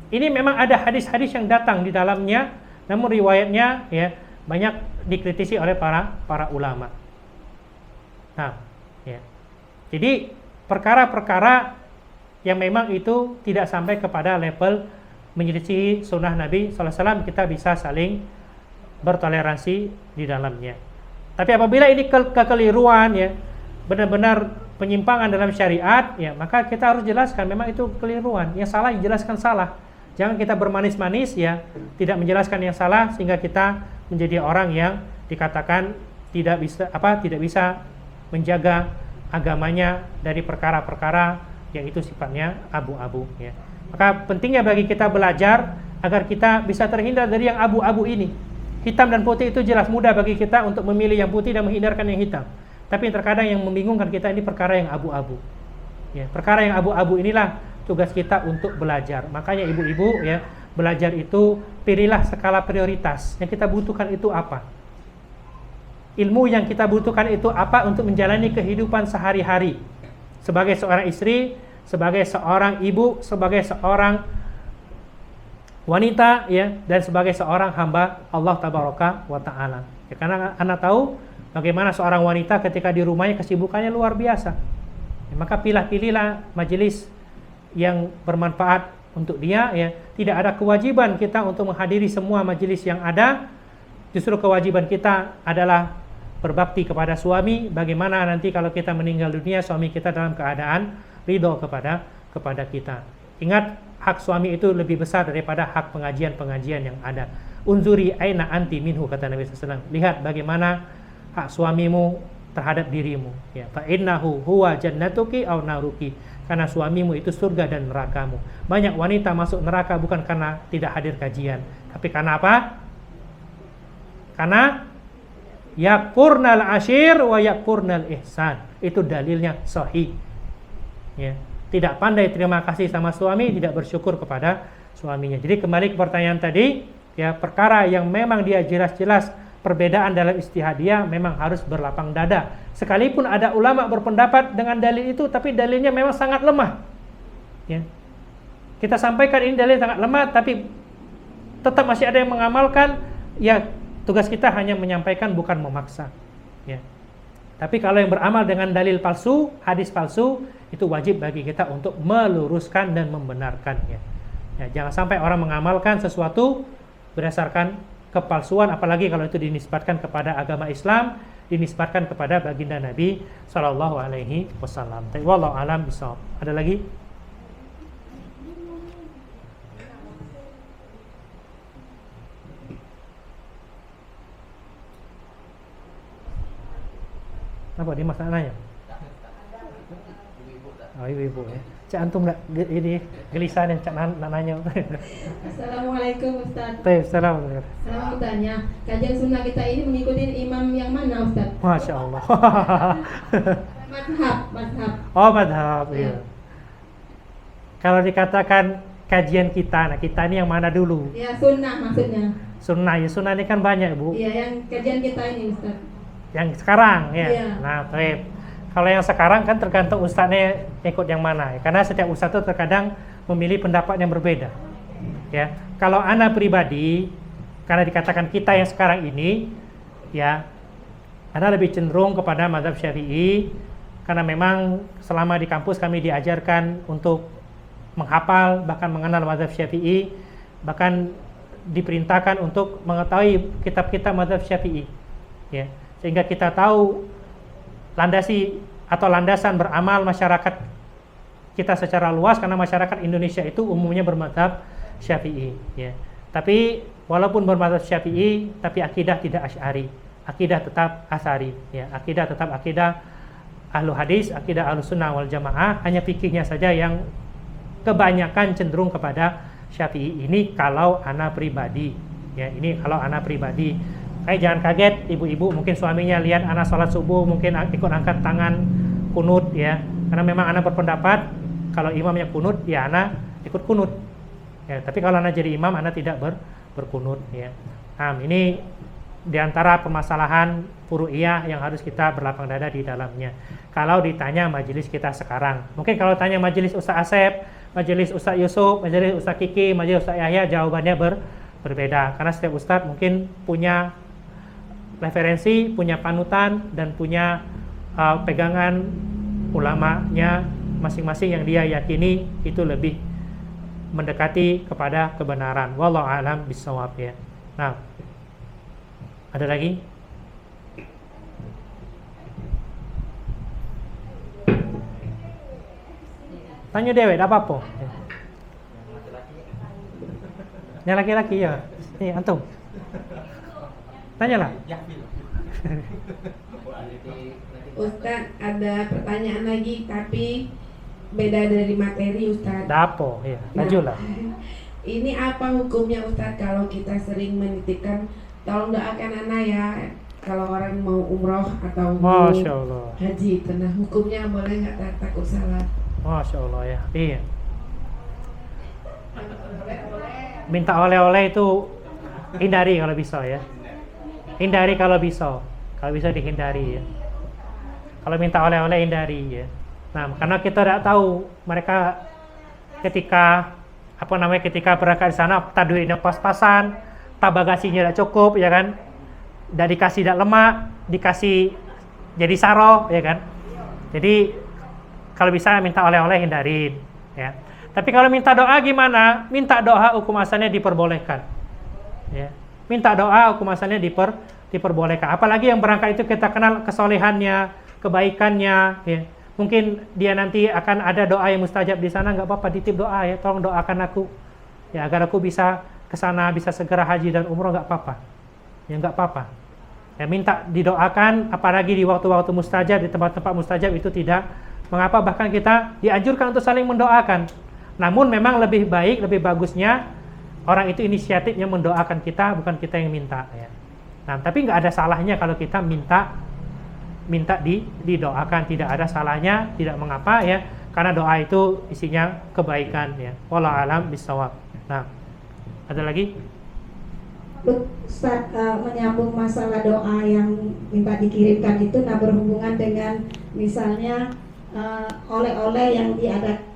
Ini memang ada hadis-hadis yang datang di dalamnya, namun riwayatnya ya banyak dikritisi oleh para ulama. Nah, ya. Jadi perkara-perkara yang memang itu tidak sampai kepada level menyelisihi sunnah Nabi SAW, kita bisa saling bertoleransi di dalamnya. Tapi apabila ini kekeliruan, ya, benar-benar penyimpangan dalam syariat, ya, maka kita harus jelaskan memang itu keliruan. Yang salah dijelaskan salah. Jangan kita bermanis-manis, ya, tidak menjelaskan yang salah sehingga kita menjadi orang yang dikatakan tidak bisa menjaga agamanya dari perkara-perkara yang itu sifatnya abu-abu, ya. Maka pentingnya bagi kita belajar agar kita bisa terhindar dari yang abu-abu ini. Hitam dan putih itu jelas mudah bagi kita untuk memilih yang putih dan menghindarkan yang hitam. Tapi terkadang yang membingungkan kita ini perkara yang abu-abu. Ya, perkara yang abu-abu inilah tugas kita untuk belajar. Makanya ibu-ibu, ya, belajar itu pilihlah skala prioritas. Yang kita butuhkan itu apa? Ilmu yang kita butuhkan itu apa untuk menjalani kehidupan sehari-hari. Sebagai seorang istri, sebagai seorang ibu, sebagai seorang wanita, ya, dan sebagai seorang hamba Allah Tabaraka wa Ta'ala. Ya, karena Anda tahu bagaimana seorang wanita ketika di rumahnya kesibukannya luar biasa. Ya, maka pilih-pilihlah majelis yang bermanfaat untuk dia, ya. Tidak ada kewajiban kita untuk menghadiri semua majelis yang ada. Justru kewajiban kita adalah berbakti kepada suami. Bagaimana nanti kalau kita meninggal dunia, suami kita dalam keadaan ridho kepada kita. Ingat, hak suami itu lebih besar daripada hak pengajian-pengajian yang ada. Unzuri aina anti minhu, kata Nabi SAW. Lihat bagaimana hak suamimu terhadap dirimu, ya. Fa innahu huwa jannatuki aw naruki. Karena suamimu itu surga dan nerakamu. Banyak wanita masuk neraka bukan karena tidak hadir kajian, tapi karena apa? Karena yakfurnal ashir wa yakfurnal ihsan. Itu dalilnya sahih, ya. Tidak pandai terima kasih sama suami, tidak bersyukur kepada suaminya. Jadi kembali ke pertanyaan tadi, ya, perkara yang memang dia jelas-jelas perbedaan dalam istihadiyah memang harus berlapang dada. Sekalipun ada ulama berpendapat dengan dalil itu, tapi dalilnya memang sangat lemah, ya. Kita sampaikan ini dalil sangat lemah, tapi tetap masih ada yang mengamalkan. Ya, tugas kita hanya menyampaikan, bukan memaksa, ya. Tapi kalau yang beramal dengan dalil palsu, hadis palsu, itu wajib bagi kita untuk meluruskan dan membenarkannya. Ya, jangan sampai orang mengamalkan sesuatu berdasarkan kepalsuan, apalagi kalau itu dinisbatkan kepada agama Islam, dinisbatkan kepada baginda Nabi Shallallahu Alaihi Wasallam. Wallahu a'lam bishawab. Ada lagi? Apa dia masalahnya? Oh, ibu-ibu, ya. Cak antum nak ini gelisah dan cak nak nanya. Assalamualaikum Ustaz. Assalamualaikum. Saya mau tanya, kajian sunnah kita ini mengikuti imam yang mana Ustaz? Masya Allah. Madhab. Oh, madhab, iya. Kalau dikatakan kajian kita, nah kita ini yang mana dulu? Ya, sunnah maksudnya. Sunnah, ya sunnah ini kan banyak, Bu. Iya, yang kajian kita ini Ustaz. Yang sekarang, ya. Iya. Nah, baik. Kalau yang sekarang kan tergantung ustadznya ikut yang mana, ya. Karena setiap ustadz itu terkadang memilih pendapat yang berbeda, ya. Kalau ana pribadi, karena dikatakan kita yang sekarang ini, ya, ana lebih cenderung kepada mazhab Syafi'i, karena memang selama di kampus kami diajarkan untuk menghafal, bahkan mengenal mazhab Syafi'i, bahkan diperintahkan untuk mengetahui kitab-kitab mazhab Syafi'i, ya, sehingga kita tahu landasi atau landasan beramal masyarakat kita secara luas, karena masyarakat Indonesia itu umumnya bermadzhab Syafi'i, ya. Tapi walaupun bermadzhab Syafi'i, tapi akidah tidak Asy'ari, akidah tetap Asari, ya. Akidah tetap akidah Ahlu Hadis, akidah Ahlu Sunnah wal Jamaah, hanya fikihnya saja yang kebanyakan cenderung kepada Syafi'i. Ini kalau ana pribadi, ya. Ini kalau ana pribadi. Jangan kaget ibu-ibu, mungkin suaminya lihat anak sholat subuh mungkin ikut angkat tangan kunut, ya, karena memang anak berpendapat kalau imamnya kunut, ya anak ikut kunut, ya. Tapi kalau anak jadi imam, anak tidak berkunut, ya. Nah, ini diantara permasalahan furu'iyah yang harus kita berlapang dada di dalamnya. Kalau ditanya majelis kita sekarang, mungkin kalau tanya majelis Ustaz Asep, majelis Ustaz Yusuf, majelis Ustaz Kiki, majelis Ustaz Yahya, jawabannya berbeda. Karena setiap Ustaz mungkin punya referensi, punya panutan, dan punya pegangan ulamanya masing-masing yang dia yakini itu lebih mendekati kepada kebenaran. Wallahu a'lam bishawab ya. Nah, ada lagi? Tanya dewek, apa-apa. Yang laki-laki ya. Nih, antum. Tanyalah. Ustadz, ada pertanyaan lagi tapi beda dari materi Ustadz. Dapo, ya. Lanjutlah. Ini apa hukumnya Ustadz kalau kita sering menitipkan, tolong doakan anak ya, kalau orang mau umroh atau mau Masya Allah. haji itu, nah hukumnya boleh nggak, takut salah? Masya Allah ya. Iya. Minta oleh-oleh itu hindari kalau bisa ya. Hindari kalau bisa. Kalau bisa dihindari ya. Kalau minta oleh-oleh hindari ya. Nah, karena kita tidak tahu mereka ketika ketika berangkat di sana, tak duitnya pas-pasan, tak bagasinya tidak cukup, ya kan? Tidak dikasih tidak lemak, dikasih jadi saro, ya kan? Jadi kalau bisa minta oleh-oleh hindarin, ya. Tapi kalau minta doa gimana? Minta doa hukum asalnya diperbolehkan, ya. Minta doa hukum asalnya diperbolehkan. Apalagi yang berangkat itu kita kenal kesolehannya, kebaikannya, ya. Mungkin dia nanti akan ada doa yang mustajab di sana, nggak apa-apa, ditip doa ya, tolong doakan aku, ya, agar aku bisa ke sana, bisa segera haji dan umroh, nggak apa-apa, ya, nggak apa-apa. Ya, minta didoakan, apalagi di waktu-waktu mustajab, di tempat-tempat mustajab itu tidak mengapa, bahkan kita dianjurkan untuk saling mendoakan. Namun memang lebih baik, lebih bagusnya orang itu inisiatifnya mendoakan kita, bukan kita yang minta, ya. Nah, tapi nggak ada salahnya kalau kita minta didoakan, tidak ada salahnya, tidak mengapa ya, karena doa itu isinya kebaikan ya. Wallahu a'lam bishawab. Nah, ada lagi? Ustaz, menyambung masalah doa yang minta dikirimkan itu, nah berhubungan dengan misalnya oleh-oleh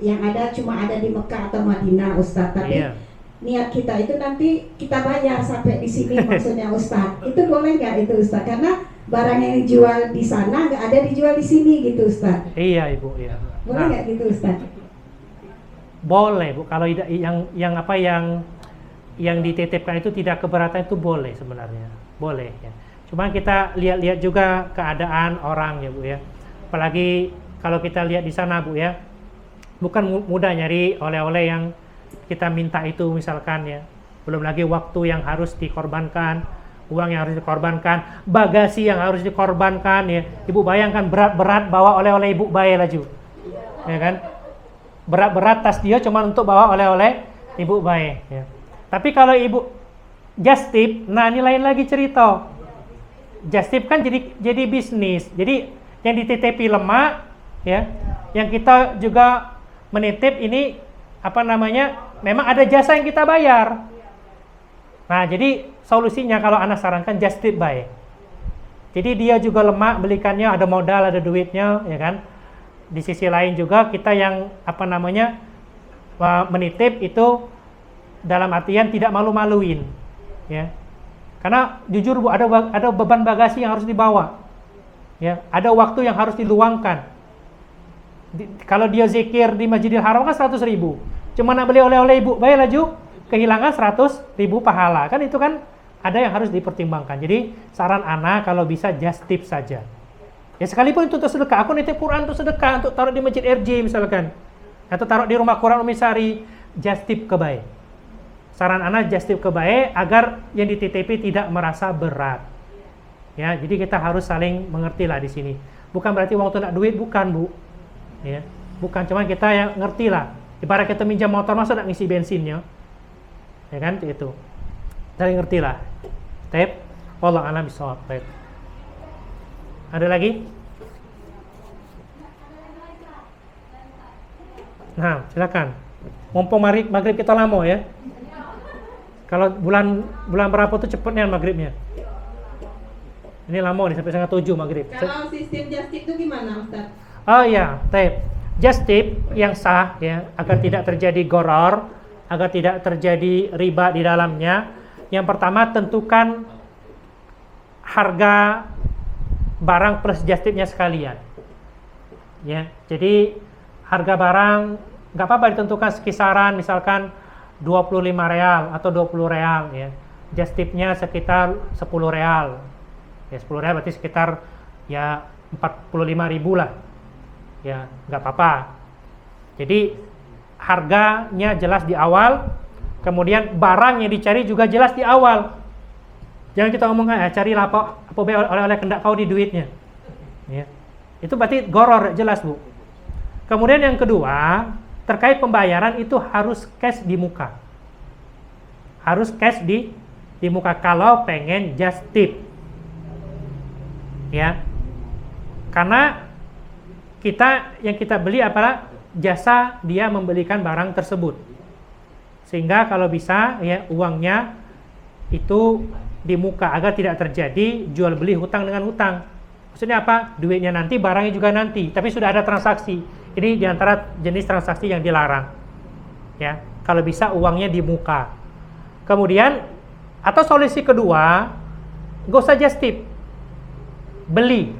yang ada cuma ada di Mekah atau Madinah Ustaz, tapi Iya. niat kita itu nanti kita bayar sampai di sini maksudnya Ustaz, itu boleh nggak itu Ustaz? Karena barang yang dijual di sana nggak ada dijual di sini gitu Ustaz. Iya Ibu, iya. Boleh nggak gitu Ustaz? Boleh Bu, kalau yang dititipkan itu tidak keberatan itu boleh sebenarnya, boleh ya. Cuma kita lihat-lihat juga keadaan orang ya Bu ya. Apalagi kalau kita lihat di sana Bu ya, bukan mudah nyari oleh-oleh yang kita minta itu misalkan ya. Belum lagi waktu yang harus dikorbankan, uang yang harus dikorbankan, bagasi yang harus dikorbankan ya. Ibu bayangkan berat-berat bawa oleh-oleh Ibu bayar laju, ya kan? Berat-berat tas dia cuma untuk bawa oleh-oleh Ibu bayar ya. Tapi kalau Ibu just tip, nah ini lain lagi cerita. Just tip kan jadi bisnis. Jadi yang dititipi lemak ya, yang kita juga menitip ini memang ada jasa yang kita bayar. Nah, jadi solusinya kalau anak sarankan just tip buy. Jadi dia juga lemak belikannya, ada modal, ada duitnya, ya kan. Di sisi lain juga kita yang menitip itu dalam artian tidak malu-maluin, ya. Karena jujur Bu, ada beban bagasi yang harus dibawa, ya. Ada waktu yang harus diluangkan. Kalau dia zikir di Masjidil Haram kan 100.000, cuma nak beli oleh-oleh Ibu bayar laju, kehilangan 100.000 pahala, kan itu kan ada yang harus dipertimbangkan. Jadi saran anak kalau bisa just tip saja. Ya sekalipun itu untuk sedekah, aku nitip Quran untuk sedekah, untuk taruh di Masjid RJ misalkan, atau taruh di rumah Quran Umi Sari, just tip kebaik. Saran anak just tip kebaik agar yang dititipi tidak merasa berat. Ya, jadi kita harus saling mengerti lah di sini. Bukan berarti uang itu nak duit, bukan Bu. Ya, bukan, cuma kita yang ngerti lah. Ibarat kita minjam motor masa nak ngisi bensinnya, ya kan itu. Saling ngerti lah. Taib. Wallahu a'lam bishawab. Baik. Ada lagi? Nah, silakan. Mumpung maghrib kita lama ya. Kalau bulan berapa tuh cepetnya maghribnya? Ini lama nih sampai 6:30 maghrib. Kalau sistem just tip itu gimana, Ustaz? Oh ya, just tip yang sah ya, agar tidak terjadi goror, agar tidak terjadi riba di dalamnya. Yang pertama, tentukan harga barang plus just tipnya sekalian. Ya, jadi harga barang nggak apa-apa ditentukan sekisaran misalkan 25 real atau 20 real ya. Just tipnya sekitar 10 real. Ya 10 real berarti sekitar ya 45.000 lah. Ya, nggak apa-apa. Jadi harganya jelas di awal, kemudian barang yang dicari juga jelas di awal. Jangan kita ngomong cari apa oleh-oleh kendak kau di duitnya. Ya. Itu berarti goror jelas, Bu. Kemudian yang kedua, terkait pembayaran itu harus cash di muka. Harus cash di muka kalau pengen just tip. Ya. Karena yang kita beli adalah jasa dia membelikan barang tersebut. Sehingga kalau bisa ya uangnya itu di muka agar tidak terjadi jual beli hutang dengan hutang. Maksudnya apa? Duitnya nanti, barangnya juga nanti, tapi sudah ada transaksi. Ini diantara jenis transaksi yang dilarang. Ya, kalau bisa uangnya di muka. Kemudian atau solusi kedua, nggak usah just tip, beli.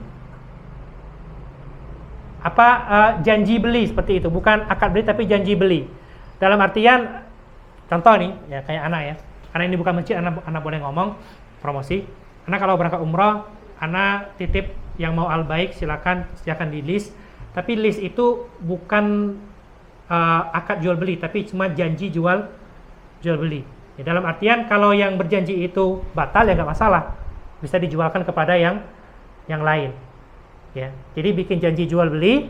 Janji beli seperti itu, bukan akad beli tapi janji beli. Dalam artian, contoh nih, ya kayak anak ya. Karena ini bukan masjid, anak boleh ngomong promosi. Anak kalau berangkat umroh, anak titip yang mau al-baik silakan di list. Tapi list itu bukan akad jual beli, tapi cuma janji jual beli. Ya, dalam artian kalau yang berjanji itu batal ya nggak masalah, bisa dijualkan kepada yang lain. Ya, jadi bikin janji jual beli.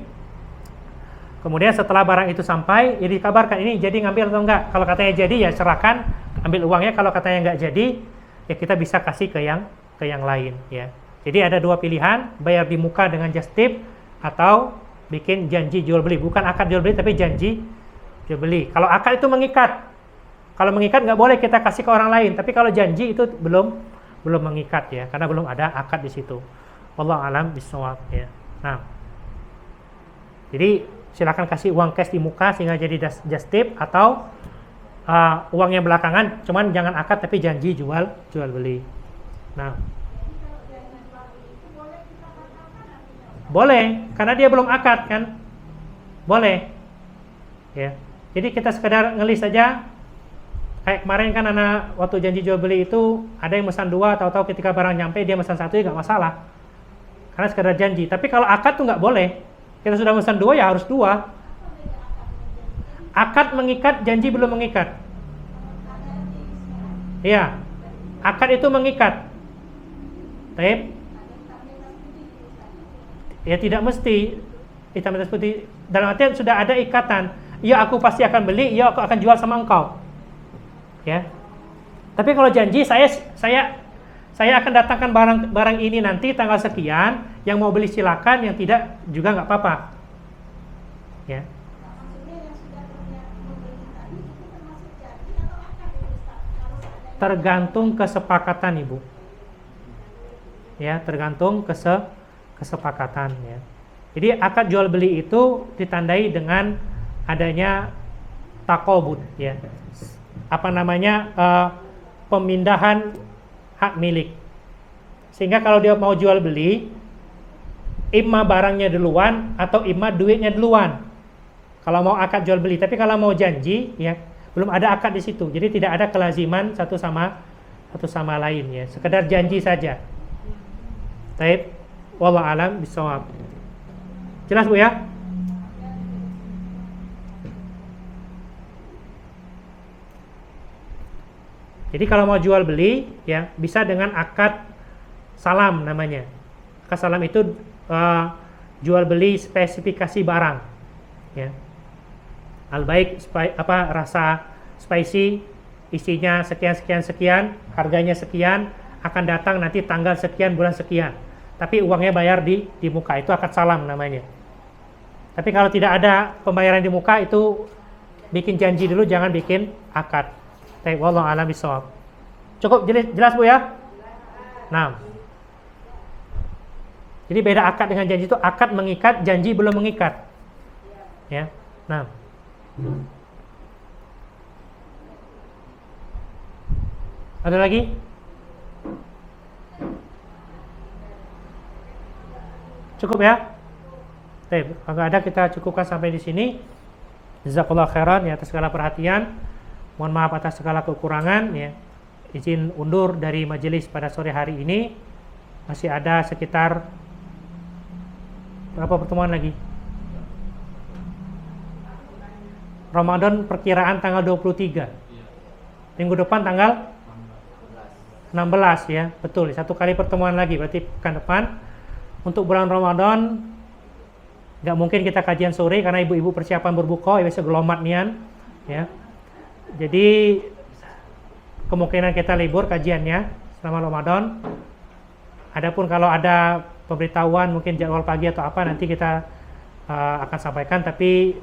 Kemudian setelah barang itu sampai, ya dikabarkan ini jadi ngambil atau enggak. Kalau katanya jadi ya serahkan, ambil uangnya. Kalau katanya enggak jadi, ya kita bisa kasih ke yang lain. Ya, jadi ada dua pilihan, bayar di muka dengan just tip atau bikin janji jual beli. Bukan akad jual beli tapi janji jual beli. Kalau akad itu mengikat. Kalau mengikat nggak boleh kita kasih ke orang lain. Tapi kalau janji itu belum mengikat ya, karena belum ada akad di situ. Wallahu a'lam bishawab ya. Nah, jadi silakan kasih uang cash di muka sehingga jadi just tip atau uangnya belakangan, cuman jangan akad tapi janji jual beli. Nah, boleh, karena dia belum akad kan, boleh. Ya, jadi kita sekedar ngelis saja. Kayak kemarin kan anak waktu janji jual beli itu ada yang pesan 2, tahu-tahu ketika barang nyampe dia pesan 1 ya nggak masalah, karena sekedar janji. Tapi kalau akad tuh nggak boleh. Kita sudah pesan 2 ya harus 2. Akad mengikat, janji belum mengikat. Iya, akad itu mengikat. Taib. Ya tidak mesti. Hitam atas putih. Dalam artian sudah ada ikatan. Ya aku pasti akan beli, ya aku akan jual sama engkau. Ya. Tapi kalau janji saya akan datangkan barang ini nanti tanggal sekian, yang mau beli silakan, yang tidak juga nggak apa-apa. Ya. Tergantung kesepakatan Ibu. Ya, tergantung kesepakatan ya. Jadi akad jual beli itu ditandai dengan adanya taqabud ya. Pemindahan hak milik. Sehingga kalau dia mau jual beli, imma barangnya duluan atau imma duitnya duluan. Kalau mau akad jual beli, tapi kalau mau janji ya belum ada akad di situ. Jadi tidak ada kelaziman satu sama lain ya. Sekedar janji saja. Taib. Wallahu a'lam bishawab. Jelas Bu ya? Jadi kalau mau jual beli ya bisa dengan akad salam namanya. Akad salam itu jual beli spesifikasi barang. Ya. Al-baik rasa spicy, isinya sekian, harganya sekian, akan datang nanti tanggal sekian bulan sekian. Tapi uangnya bayar di muka, itu akad salam namanya. Tapi kalau tidak ada pembayaran di muka itu bikin janji dulu, jangan bikin akad. Baik, wallahu a'lam bishawab. Cukup jelas Bu ya? Nah. Jadi beda akad dengan janji itu, akad mengikat, janji belum mengikat. Ya. Nah. Ada lagi? Cukup ya? Baik, kalau ada kita cukupkan sampai di sini. Jazakallahu khairan ya atas segala perhatian. Mohon maaf atas segala kekurangan ya. Izin undur dari majelis pada sore hari ini. Masih ada sekitar berapa pertemuan lagi? Ramadan perkiraan tanggal 23. Minggu depan tanggal 16 ya. Betul, satu kali pertemuan lagi berarti pekan depan. Untuk bulan Ramadan nggak mungkin kita kajian sore karena ibu-ibu persiapan berbuka, ya biasa gelomat nian ya. Jadi kemungkinan kita libur kajiannya selama Ramadan. Adapun kalau ada pemberitahuan mungkin jadwal pagi atau apa nanti kita akan sampaikan, tapi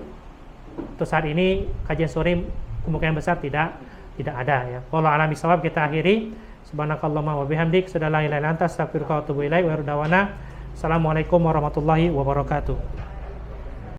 untuk saat ini kajian sore kemungkinan besar tidak ada ya. Wallahu a'lam bishawab. Kita akhiri. Subhanakallahumma wa bihamdik, asyhadu an la ilaha illa anta, astaghfiruka wa atubu ilaik. Wa yardawana. Assalamualaikum warahmatullahi wabarakatuh.